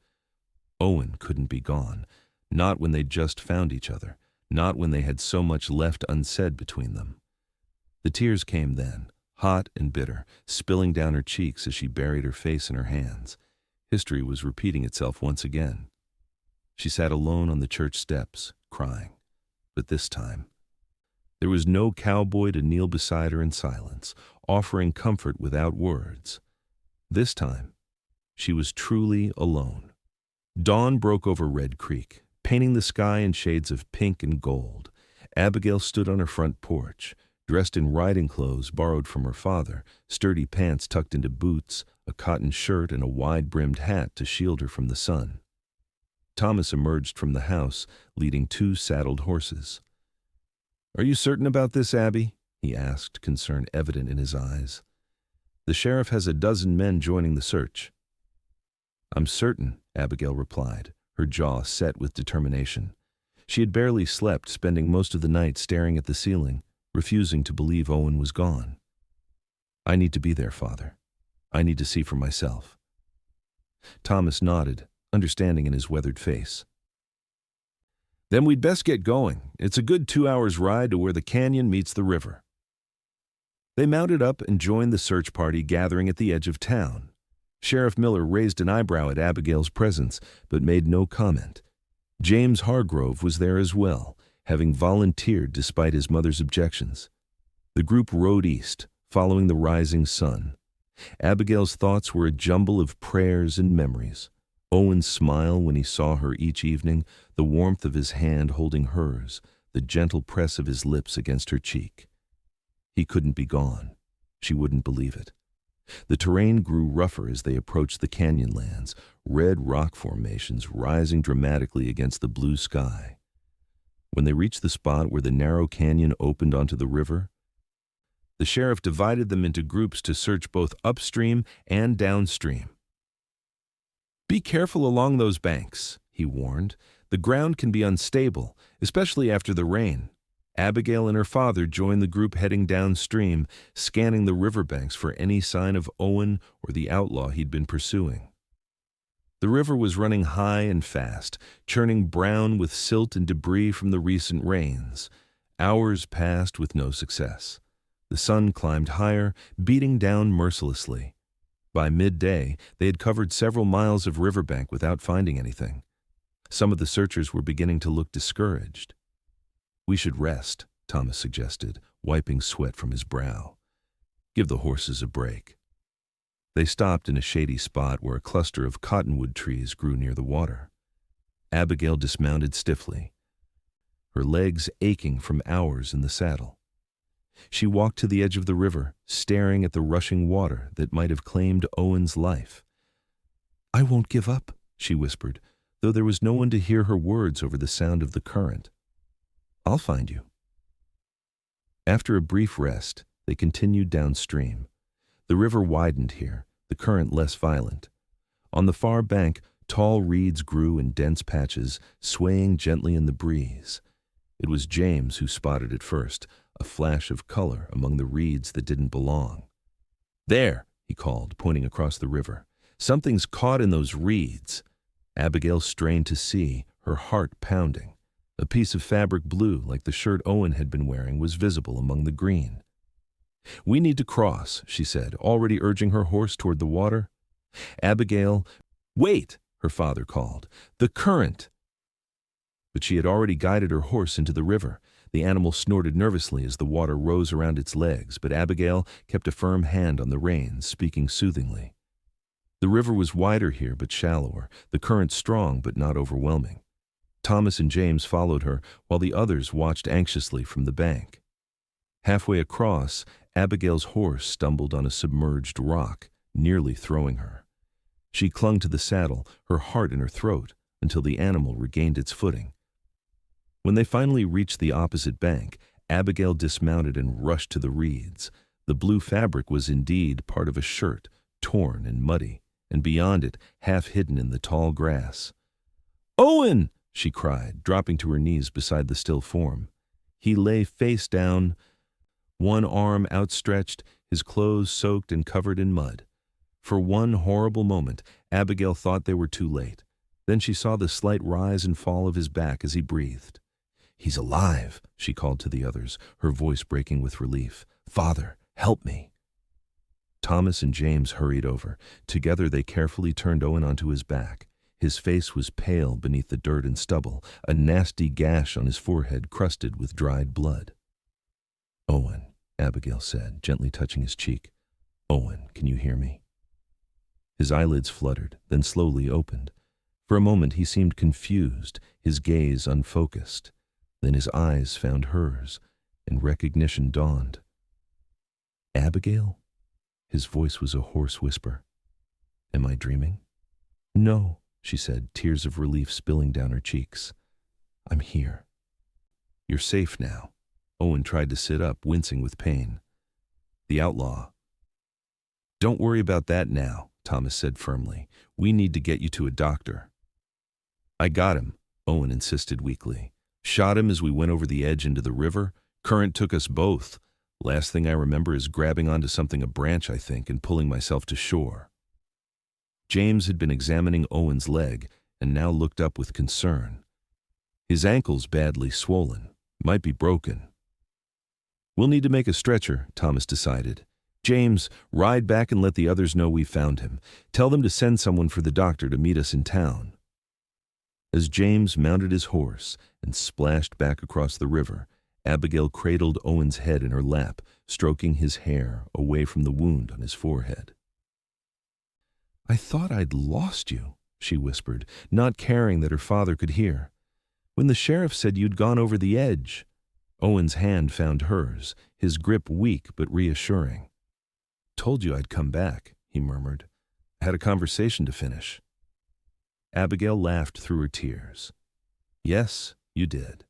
Owen couldn't be gone, not when they'd just found each other, not when they had so much left unsaid between them. The tears came then, hot and bitter, spilling down her cheeks as she buried her face in her hands. History was repeating itself once again. She sat alone on the church steps, crying. But this time, there was no Cowboy to kneel beside her in silence, offering comfort without words. This time, she was truly alone. Dawn broke over Red Creek, painting the sky in shades of pink and gold. Abigail stood on her front porch, dressed in riding clothes borrowed from her father, sturdy pants tucked into boots, a cotton shirt, and a wide-brimmed hat to shield her from the sun. Thomas emerged from the house, leading 2 saddled horses. "Are you certain about this, Abby?" he asked, concern evident in his eyes. "The sheriff has a dozen men joining the search." "I'm certain," Abigail replied, her jaw set with determination. She had barely slept, spending most of the night staring at the ceiling, refusing to believe Owen was gone. "I need to be there, Father. I need to see for myself." Thomas nodded, understanding in his weathered face. "Then we'd best get going. It's a good 2 hours' ride to where the canyon meets the river." They mounted up and joined the search party gathering at the edge of town. Sheriff Miller raised an eyebrow at Abigail's presence, but made no comment. James Hargrove was there as well, having volunteered despite his mother's objections. The group rode east, following the rising sun. Abigail's thoughts were a jumble of prayers and memories. Owen's smile when he saw her each evening, the warmth of his hand holding hers, the gentle press of his lips against her cheek. He couldn't be gone. She wouldn't believe it. The terrain grew rougher as they approached the canyonlands, red rock formations rising dramatically against the blue sky. When they reached the spot where the narrow canyon opened onto the river, the sheriff divided them into groups to search both upstream and downstream. "Be careful along those banks," he warned. "The ground can be unstable, especially after the rain." Abigail and her father joined the group heading downstream, scanning the riverbanks for any sign of Owen or the outlaw he'd been pursuing. The river was running high and fast, churning brown with silt and debris from the recent rains. Hours passed with no success. The sun climbed higher, beating down mercilessly. By midday, they had covered several miles of riverbank without finding anything. Some of the searchers were beginning to look discouraged. "We should rest," Thomas suggested, wiping sweat from his brow. "Give the horses a break." They stopped in a shady spot where a cluster of cottonwood trees grew near the water. Abigail dismounted stiffly, her legs aching from hours in the saddle. She walked to the edge of the river, staring at the rushing water that might have claimed Owen's life. "I won't give up," she whispered, though there was no one to hear her words over the sound of the current. "I'll find you." After a brief rest, they continued downstream. The river widened here, the current less violent. On the far bank, tall reeds grew in dense patches, swaying gently in the breeze. It was James who spotted it first, a flash of color among the reeds that didn't belong. "There," he called, pointing across the river. "Something's caught in those reeds." Abigail strained to see, her heart pounding. A piece of fabric blue, like the shirt Owen had been wearing, was visible among the green. "We need to cross," she said, already urging her horse toward the water. Abigail, "Wait," her father called. "The current." But she had already guided her horse into the river. The animal snorted nervously as the water rose around its legs, but Abigail kept a firm hand on the reins, speaking soothingly. The river was wider here but shallower, the current strong but not overwhelming. Thomas and James followed her, while the others watched anxiously from the bank. Halfway across, Abigail's horse stumbled on a submerged rock, nearly throwing her. She clung to the saddle, her heart in her throat, until the animal regained its footing. When they finally reached the opposite bank, Abigail dismounted and rushed to the reeds. The blue fabric was indeed part of a shirt, torn and muddy, and beyond it, half hidden in the tall grass. "Owen!" she cried, dropping to her knees beside the still form. He lay face down, one arm outstretched, his clothes soaked and covered in mud. For one horrible moment, Abigail thought they were too late. Then she saw the slight rise and fall of his back as he breathed. "He's alive," she called to the others, her voice breaking with relief. "Father, help me." Thomas and James hurried over. Together they carefully turned Owen onto his back. His face was pale beneath the dirt and stubble, a nasty gash on his forehead crusted with dried blood. "Owen," Abigail said, gently touching his cheek. "Owen, can you hear me?" His eyelids fluttered, then slowly opened. For a moment he seemed confused, his gaze unfocused. Then his eyes found hers, and recognition dawned. "Abigail?" His voice was a hoarse whisper. "Am I dreaming?" "No," she said, tears of relief spilling down her cheeks. "I'm here." "You're safe now." Owen tried to sit up, wincing with pain. The outlaw. "Don't worry about that now," Thomas said firmly. "We need to get you to a doctor." "I got him," Owen insisted weakly. "Shot him as we went over the edge into the river. Current took us both. Last thing I remember is grabbing onto something, a branch, I think, and pulling myself to shore." James had been examining Owen's leg and now looked up with concern. "His ankle's badly swollen. Might be broken." "We'll need to make a stretcher," Thomas decided. "James, ride back and let the others know we found him. Tell them to send someone for the doctor to meet us in town." As James mounted his horse and splashed back across the river, Abigail cradled Owen's head in her lap, stroking his hair away from the wound on his forehead. "I thought I'd lost you," she whispered, not caring that her father could hear. "When the sheriff said you'd gone over the edge." Owen's hand found hers, his grip weak but reassuring. "Told you I'd come back," he murmured. "I had a conversation to finish." Abigail laughed through her tears. "Yes, you did."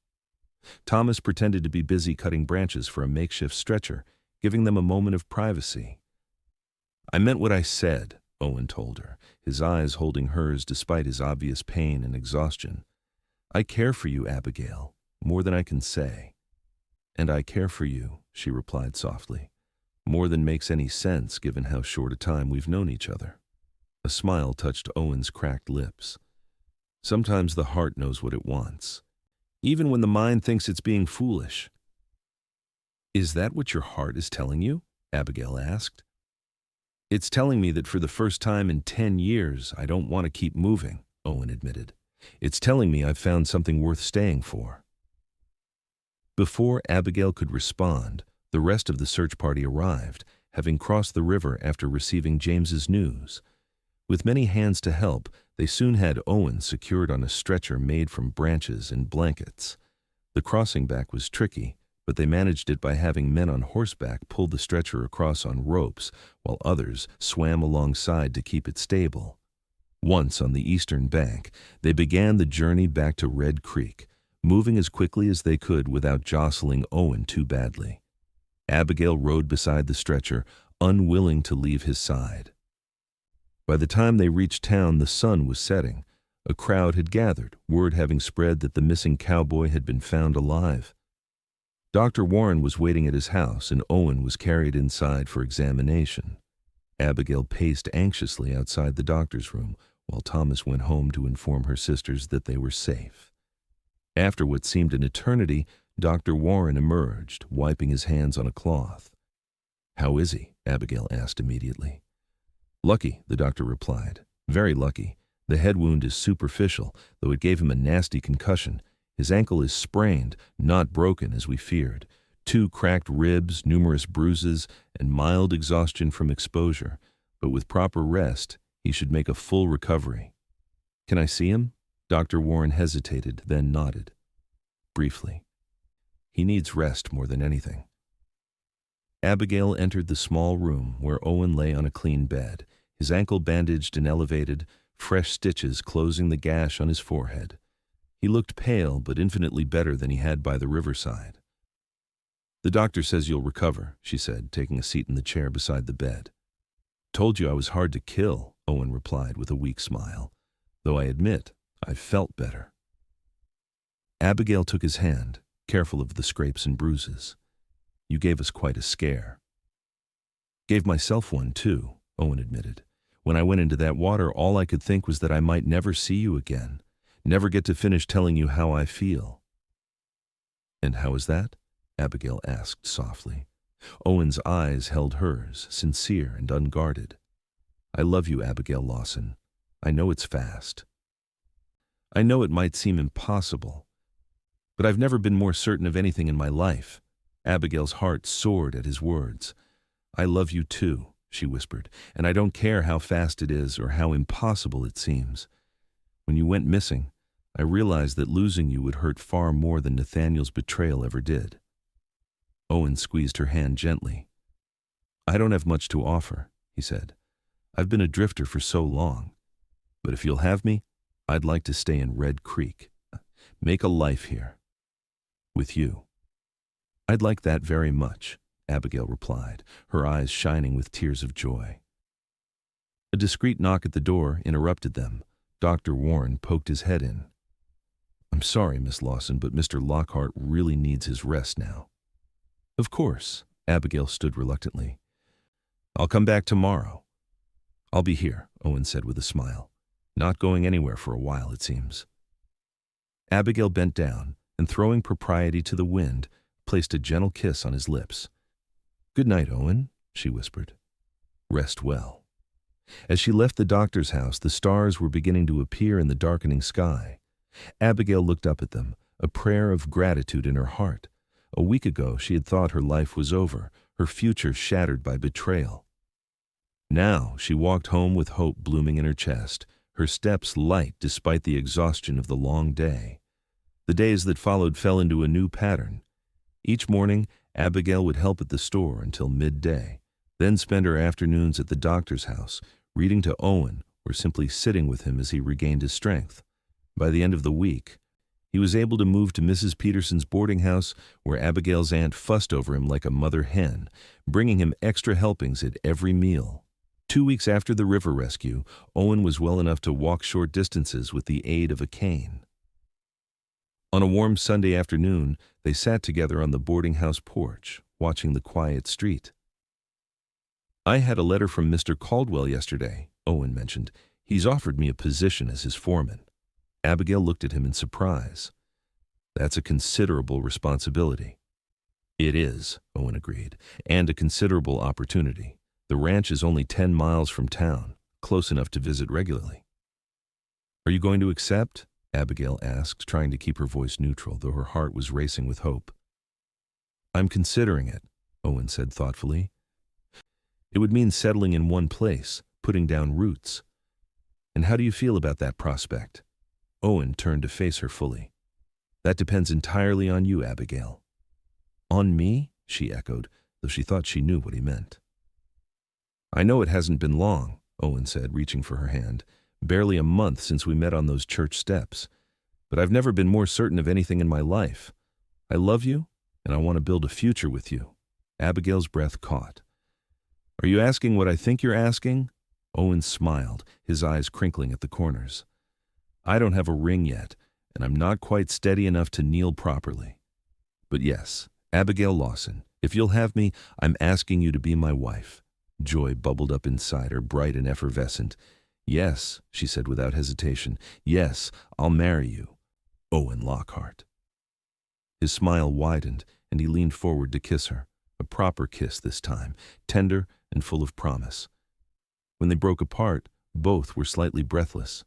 Thomas pretended to be busy cutting branches for a makeshift stretcher, giving them a moment of privacy. "I meant what I said," Owen told her, his eyes holding hers despite his obvious pain and exhaustion. "I care for you, Abigail, more than I can say." "And I care for you," she replied softly. "More than makes any sense given how short a time we've known each other." A smile touched Owen's cracked lips. "Sometimes the heart knows what it wants, even when the mind thinks it's being foolish." "Is that what your heart is telling you?" Abigail asked. "It's telling me that for the first time in 10 years, I don't want to keep moving," Owen admitted. "It's telling me I've found something worth staying for." Before Abigail could respond, the rest of the search party arrived, having crossed the river after receiving James's news. With many hands to help, they soon had Owen secured on a stretcher made from branches and blankets. The crossing back was tricky, but they managed it by having men on horseback pull the stretcher across on ropes, while others swam alongside to keep it stable. Once on the eastern bank, they began the journey back to Red Creek, moving as quickly as they could without jostling Owen too badly. Abigail rode beside the stretcher, unwilling to leave his side. By the time they reached town, the sun was setting. A crowd had gathered, word having spread that the missing cowboy had been found alive. Dr. Warren was waiting at his house, and Owen was carried inside for examination. Abigail paced anxiously outside the doctor's room, while Thomas went home to inform her sisters that they were safe. After what seemed an eternity, Dr. Warren emerged, wiping his hands on a cloth. "How is he?" Abigail asked immediately. "Lucky," the doctor replied. "Very lucky. The head wound is superficial, though it gave him a nasty concussion. His ankle is sprained, not broken as we feared. 2 cracked ribs, numerous bruises, and mild exhaustion from exposure. But with proper rest, he should make a full recovery." "Can I see him?" Dr. Warren hesitated, then nodded. Briefly. "He needs rest more than anything." Abigail entered the small room where Owen lay on a clean bed, his ankle bandaged and elevated, fresh stitches closing the gash on his forehead. He looked pale, but infinitely better than he had by the riverside. "The doctor says you'll recover," she said, taking a seat in the chair beside the bed. "Told you I was hard to kill," Owen replied with a weak smile, "though I admit I've felt better." Abigail took his hand, careful of the scrapes and bruises. "You gave us quite a scare." "Gave myself one, too," Owen admitted. "When I went into that water, all I could think was that I might never see you again, never get to finish telling you how I feel." "And how is that?" Abigail asked softly. Owen's eyes held hers, sincere and unguarded. "I love you, Abigail Lawson. I know it's fast. I know it might seem impossible, but I've never been more certain of anything in my life." Abigail's heart soared at his words. "I love you too," she whispered, "and I don't care how fast it is or how impossible it seems. When you went missing, I realized that losing you would hurt far more than Nathaniel's betrayal ever did." Owen squeezed her hand gently. "I don't have much to offer," he said. "I've been a drifter for so long. But if you'll have me, I'd like to stay in Red Creek. Make a life here. With you." "I'd like that very much," Abigail replied, her eyes shining with tears of joy. A discreet knock at the door interrupted them. Dr. Warren poked his head in. "I'm sorry, Miss Lawson, but Mr. Lockhart really needs his rest now." "Of course," Abigail stood reluctantly. "I'll come back tomorrow." "I'll be here," Owen said with a smile. "Not going anywhere for a while, it seems." Abigail bent down, and throwing propriety to the wind, placed a gentle kiss on his lips. "Good night, Owen," she whispered. "Rest well." As she left the doctor's house, the stars were beginning to appear in the darkening sky. Abigail looked up at them, a prayer of gratitude in her heart. A week ago, she had thought her life was over, her future shattered by betrayal. Now she walked home with hope blooming in her chest, her steps light despite the exhaustion of the long day. The days that followed fell into a new pattern. Each morning, Abigail would help at the store until midday, then spend her afternoons at the doctor's house, reading to Owen or simply sitting with him as he regained his strength. By the end of the week, he was able to move to Mrs. Peterson's boarding house, where Abigail's aunt fussed over him like a mother hen, bringing him extra helpings at every meal. 2 weeks after the river rescue, Owen was well enough to walk short distances with the aid of a cane. On a warm Sunday afternoon, they sat together on the boarding house porch, watching the quiet street. "I had a letter from Mr. Caldwell yesterday," Owen mentioned. "He's offered me a position as his foreman." Abigail looked at him in surprise. "That's a considerable responsibility." "It is," Owen agreed, "and a considerable opportunity. The ranch is only 10 miles from town, close enough to visit regularly." "Are you going to accept?" Abigail asked, trying to keep her voice neutral, though her heart was racing with hope. "I'm considering it," Owen said thoughtfully. "It would mean settling in one place, putting down roots. And how do you feel about that prospect?" Owen turned to face her fully. "That depends entirely on you, Abigail." "On me?" she echoed, though she thought she knew what he meant. "I know it hasn't been long," Owen said, reaching for her hand. "Barely a month since we met on those church steps. But I've never been more certain of anything in my life. I love you, and I want to build a future with you." Abigail's breath caught. "Are you asking what I think you're asking?" Owen smiled, his eyes crinkling at the corners. "I don't have a ring yet, and I'm not quite steady enough to kneel properly. But yes, Abigail Lawson, if you'll have me, I'm asking you to be my wife. Joy bubbled up inside her, bright and effervescent. Yes, she said without hesitation. Yes, I'll marry you. Owen Lockhart. His smile widened, and he leaned forward to kiss her. A proper kiss this time, tender and full of promise. When they broke apart, both were slightly breathless.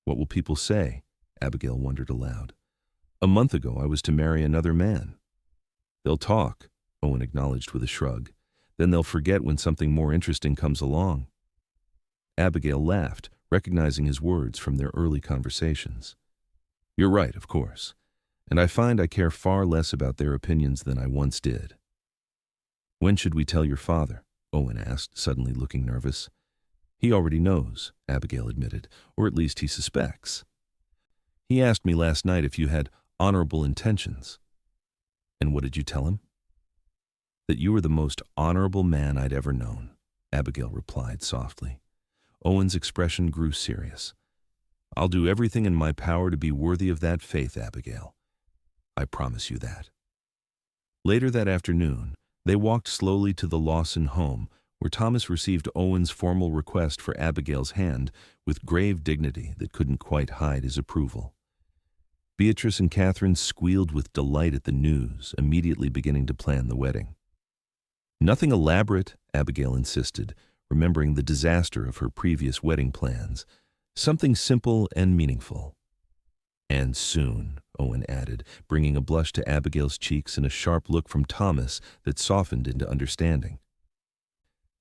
What will people say? Abigail wondered aloud. A month ago I was to marry another man. They'll talk, Owen acknowledged with a shrug. Then they'll forget when something more interesting comes along. Abigail laughed, recognizing his words from their early conversations. You're right, of course. And I find I care far less about their opinions than I once did. When should we tell your father? Owen asked, suddenly looking nervous. He already knows, Abigail admitted, or at least he suspects. He asked me last night if you had honorable intentions. And what did you tell him? That you were the most honorable man I'd ever known, Abigail replied softly. Owen's expression grew serious. I'll do everything in my power to be worthy of that faith, Abigail. I promise you that. Later that afternoon, they walked slowly to the Lawson home, where Thomas received Owen's formal request for Abigail's hand with grave dignity that couldn't quite hide his approval. Beatrice and Catherine squealed with delight at the news, immediately beginning to plan the wedding. Nothing elaborate, Abigail insisted, remembering the disaster of her previous wedding plans. Something simple and meaningful. And soon, Owen added, bringing a blush to Abigail's cheeks and a sharp look from Thomas that softened into understanding.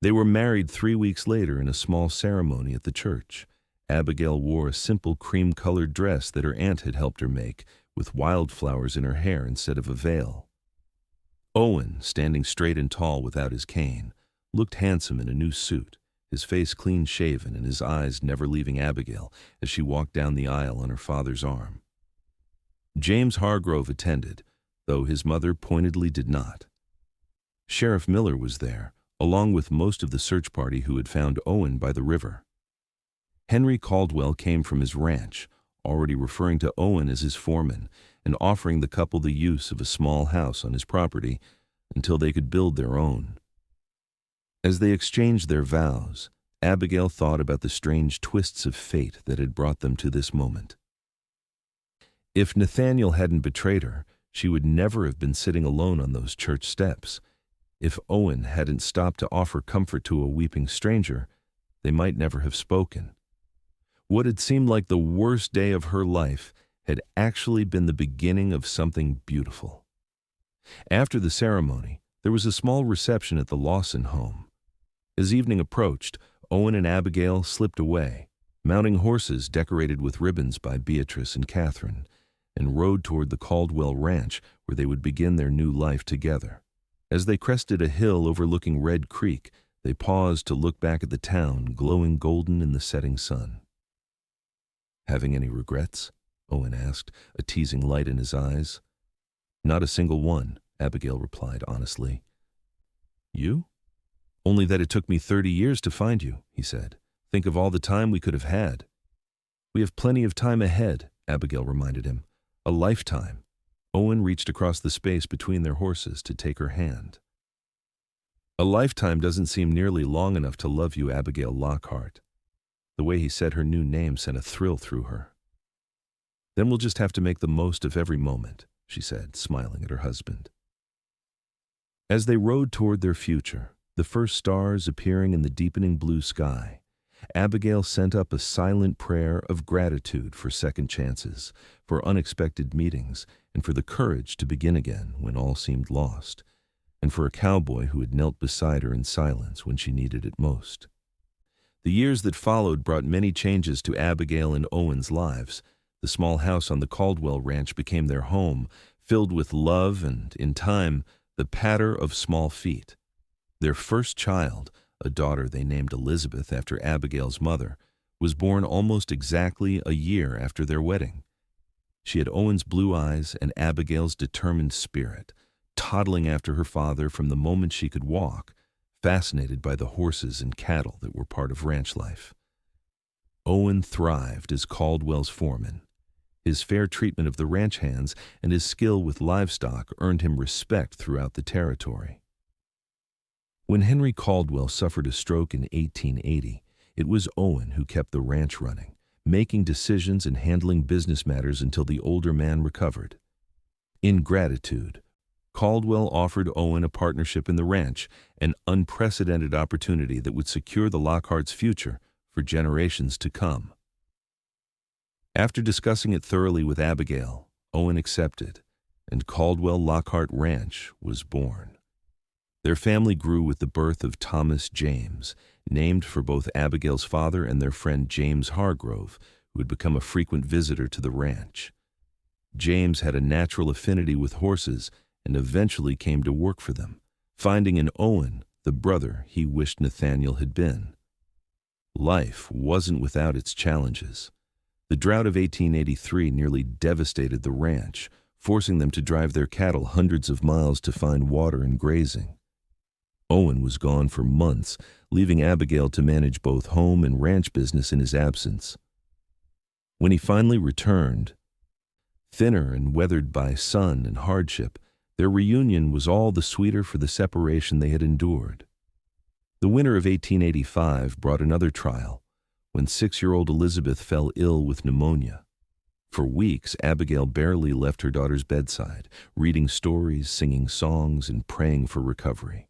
They were married 3 weeks later in a small ceremony at the church. Abigail wore a simple cream-colored dress that her aunt had helped her make, with wildflowers in her hair instead of a veil. Owen, standing straight and tall without his cane, looked handsome in a new suit, his face clean-shaven and his eyes never leaving Abigail as she walked down the aisle on her father's arm. James Hargrove attended, though his mother pointedly did not. Sheriff Miller was there, along with most of the search party who had found Owen by the river. Henry Caldwell came from his ranch, already referring to Owen as his foreman and offering the couple the use of a small house on his property until they could build their own. As they exchanged their vows, Abigail thought about the strange twists of fate that had brought them to this moment. If Nathaniel hadn't betrayed her, she would never have been sitting alone on those church steps. If Owen hadn't stopped to offer comfort to a weeping stranger, they might never have spoken. What had seemed like the worst day of her life had actually been the beginning of something beautiful. After the ceremony, there was a small reception at the Lawson home. As evening approached, Owen and Abigail slipped away, mounting horses decorated with ribbons by Beatrice and Catherine, and rode toward the Caldwell Ranch where they would begin their new life together. As they crested a hill overlooking Red Creek, they paused to look back at the town glowing golden in the setting sun. Having any regrets? Owen asked, a teasing light in his eyes. Not a single one, Abigail replied honestly. You? Only that it took me 30 years to find you, he said. Think of all the time we could have had. We have plenty of time ahead, Abigail reminded him. A lifetime. Owen reached across the space between their horses to take her hand. A lifetime doesn't seem nearly long enough to love you, Abigail Lockhart. The way he said her new name sent a thrill through her. Then we'll just have to make the most of every moment, she said, smiling at her husband. As they rode toward their future, the first stars appearing in the deepening blue sky, Abigail sent up a silent prayer of gratitude for second chances, for unexpected meetings, and for the courage to begin again when all seemed lost, and for a cowboy who had knelt beside her in silence when she needed it most. The years that followed brought many changes to Abigail and Owen's lives. The small house on the Caldwell Ranch became their home, filled with love and, in time, the patter of small feet. Their first child, a daughter they named Elizabeth after Abigail's mother, was born almost exactly a year after their wedding. She had Owen's blue eyes and Abigail's determined spirit, toddling after her father from the moment she could walk, fascinated by the horses and cattle that were part of ranch life. Owen thrived as Caldwell's foreman. His fair treatment of the ranch hands and his skill with livestock earned him respect throughout the territory. When Henry Caldwell suffered a stroke in 1880, it was Owen who kept the ranch running, making decisions and handling business matters until the older man recovered. In gratitude, Caldwell offered Owen a partnership in the ranch, an unprecedented opportunity that would secure the Lockhart's future for generations to come. After discussing it thoroughly with Abigail, Owen accepted, and Caldwell Lockhart Ranch was born. Their family grew with the birth of Thomas James, named for both Abigail's father and their friend James Hargrove, who had become a frequent visitor to the ranch. James had a natural affinity with horses and eventually came to work for them, finding in Owen the brother he wished Nathaniel had been. Life wasn't without its challenges. The drought of 1883 nearly devastated the ranch, forcing them to drive their cattle hundreds of miles to find water and grazing. Owen was gone for months, leaving Abigail to manage both home and ranch business in his absence. When he finally returned, thinner and weathered by sun and hardship, their reunion was all the sweeter for the separation they had endured. The winter of 1885 brought another trial, when 6-year-old Elizabeth fell ill with pneumonia. For weeks, Abigail barely left her daughter's bedside, reading stories, singing songs, and praying for recovery.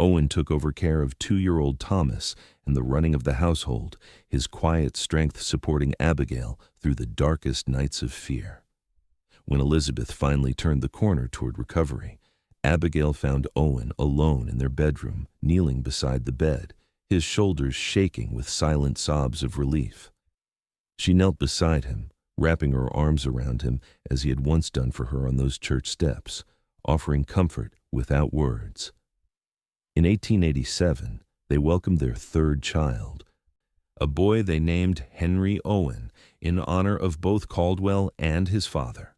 Owen took over care of 2-year-old Thomas and the running of the household, his quiet strength supporting Abigail through the darkest nights of fear. When Elizabeth finally turned the corner toward recovery, Abigail found Owen alone in their bedroom, kneeling beside the bed, his shoulders shaking with silent sobs of relief. She knelt beside him, wrapping her arms around him as he had once done for her on those church steps, offering comfort without words. In 1887, they welcomed their third child, a boy they named Henry Owen, in honor of both Caldwell and his father.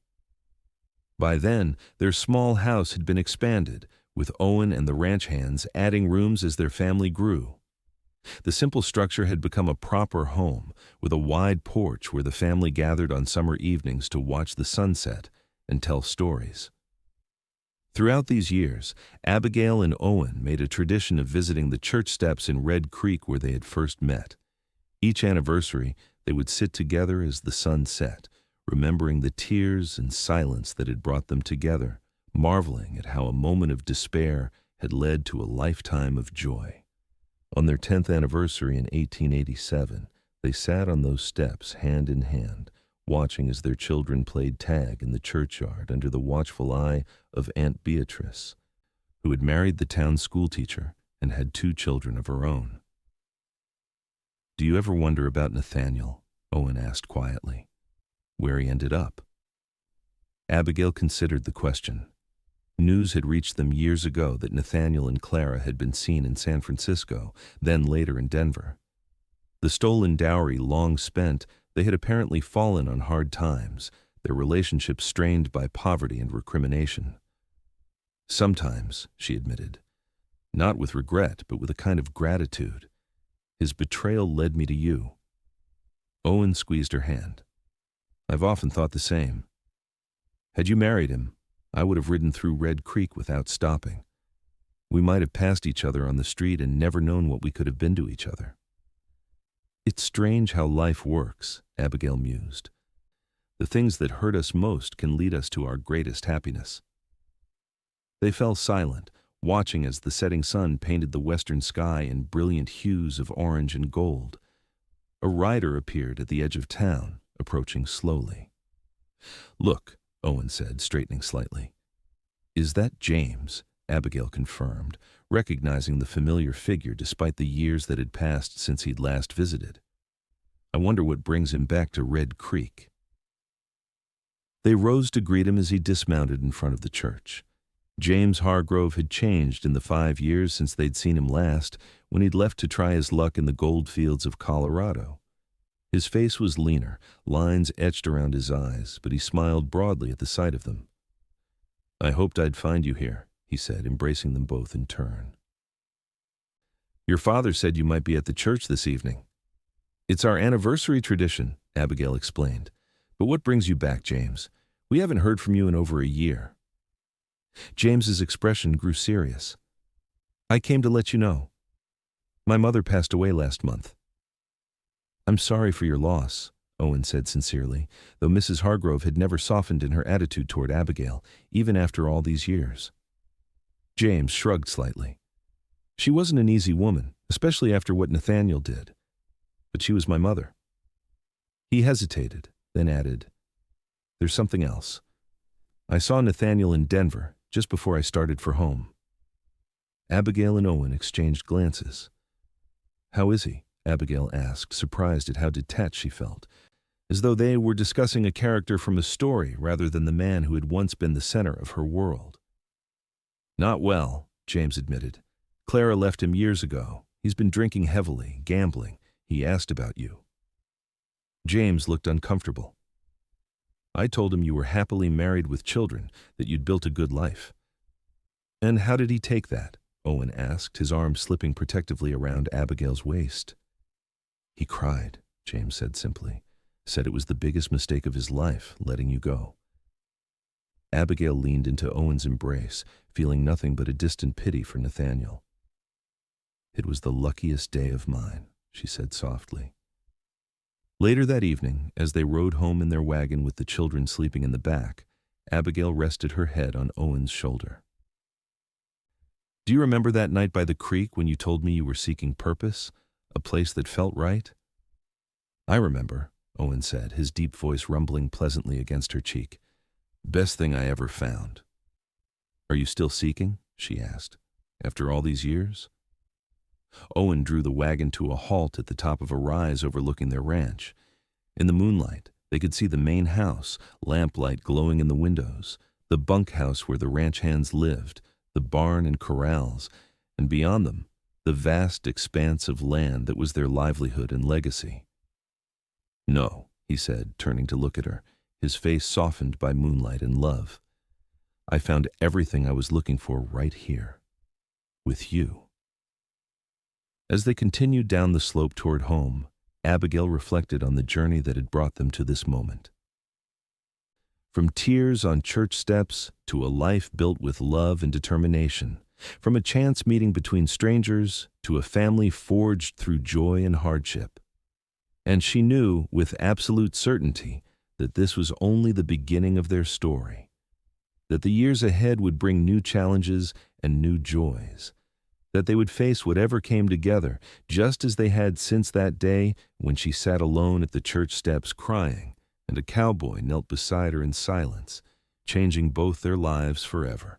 By then, their small house had been expanded, with Owen and the ranch hands adding rooms as their family grew. The simple structure had become a proper home, with a wide porch where the family gathered on summer evenings to watch the sunset and tell stories. Throughout these years, Abigail and Owen made a tradition of visiting the church steps in Red Creek where they had first met. Each anniversary, they would sit together as the sun set, remembering the tears and silence that had brought them together, marveling at how a moment of despair had led to a lifetime of joy. On their 10th anniversary in 1887, they sat on those steps hand in hand, watching as their children played tag in the churchyard under the watchful eye of Aunt Beatrice, who had married the town schoolteacher and had 2 children of her own. "Do you ever wonder about Nathaniel?" Owen asked quietly. "Where he ended up?" Abigail considered the question. News had reached them years ago that Nathaniel and Clara had been seen in San Francisco, then later in Denver. The stolen dowry long spent, they had apparently fallen on hard times, their relationship strained by poverty and recrimination. "Sometimes," she admitted, "not with regret, but with a kind of gratitude. His betrayal led me to you." Owen squeezed her hand. "I've often thought the same. Had you married him, I would have ridden through Red Creek without stopping. We might have passed each other on the street and never known what we could have been to each other." "It's strange how life works," Abigail mused. "The things that hurt us most can lead us to our greatest happiness." They fell silent, watching as the setting sun painted the western sky in brilliant hues of orange and gold. A rider appeared at the edge of town, approaching slowly. "Look," Owen said, straightening slightly. "Is that James?" Abigail confirmed, recognizing the familiar figure despite the years that had passed since he'd last visited. "I wonder what brings him back to Red Creek." They rose to greet him as he dismounted in front of the church. James Hargrove had changed in the 5 years since they'd seen him last, when he'd left to try his luck in the gold fields of Colorado. His face was leaner, lines etched around his eyes, but he smiled broadly at the sight of them. "I hoped I'd find you here," he said, embracing them both in turn. "Your father said you might be at the church this evening." "It's our anniversary tradition," Abigail explained, But what brings you back, James? We haven't heard from you in over a year." James's expression grew serious. "I came to let you know. My mother passed away last month." "I'm sorry for your loss," Owen said sincerely, though Mrs. Hargrove had never softened in her attitude toward Abigail, even after all these years. James shrugged slightly. "She wasn't an easy woman, especially after what Nathaniel did. But she was my mother." He hesitated, then added, "There's something else. I saw Nathaniel in Denver just before I started for home." Abigail and Owen exchanged glances. "How is he?" Abigail asked, surprised at how detached she felt, as though they were discussing a character from a story rather than the man who had once been the center of her world. "Not well," James admitted. "Clara left him years ago. He's been drinking heavily, gambling. He asked about you." James looked uncomfortable. "I told him you were happily married with children, that you'd built a good life." "And how did he take that?" Owen asked, his arm slipping protectively around Abigail's waist. "He cried," James said simply. "Said it was the biggest mistake of his life, letting you go." Abigail leaned into Owen's embrace, feeling nothing but a distant pity for Nathaniel. "It was the luckiest day of mine," she said softly. Later that evening, as they rode home in their wagon with the children sleeping in the back, Abigail rested her head on Owen's shoulder. "Do you remember that night by the creek when you told me you were seeking purpose, a place that felt right?" "I remember," Owen said, his deep voice rumbling pleasantly against her cheek. "Best thing I ever found." "Are you still seeking?" she asked. "After all these years?" Owen drew the wagon to a halt at the top of a rise overlooking their ranch. In the moonlight, they could see the main house, lamplight glowing in the windows, the bunkhouse where the ranch hands lived, the barn and corrals, and beyond them, the vast expanse of land that was their livelihood and legacy. "No," he said, turning to look at her, his face softened by moonlight and love. "I found everything I was looking for right here, with you." As they continued down the slope toward home, Abigail reflected on the journey that had brought them to this moment. From tears on church steps to a life built with love and determination, from a chance meeting between strangers to a family forged through joy and hardship. And she knew with absolute certainty that this was only the beginning of their story, that the years ahead would bring new challenges and new joys, that they would face whatever came together, just as they had since that day when she sat alone at the church steps crying, and a cowboy knelt beside her in silence, changing both their lives forever.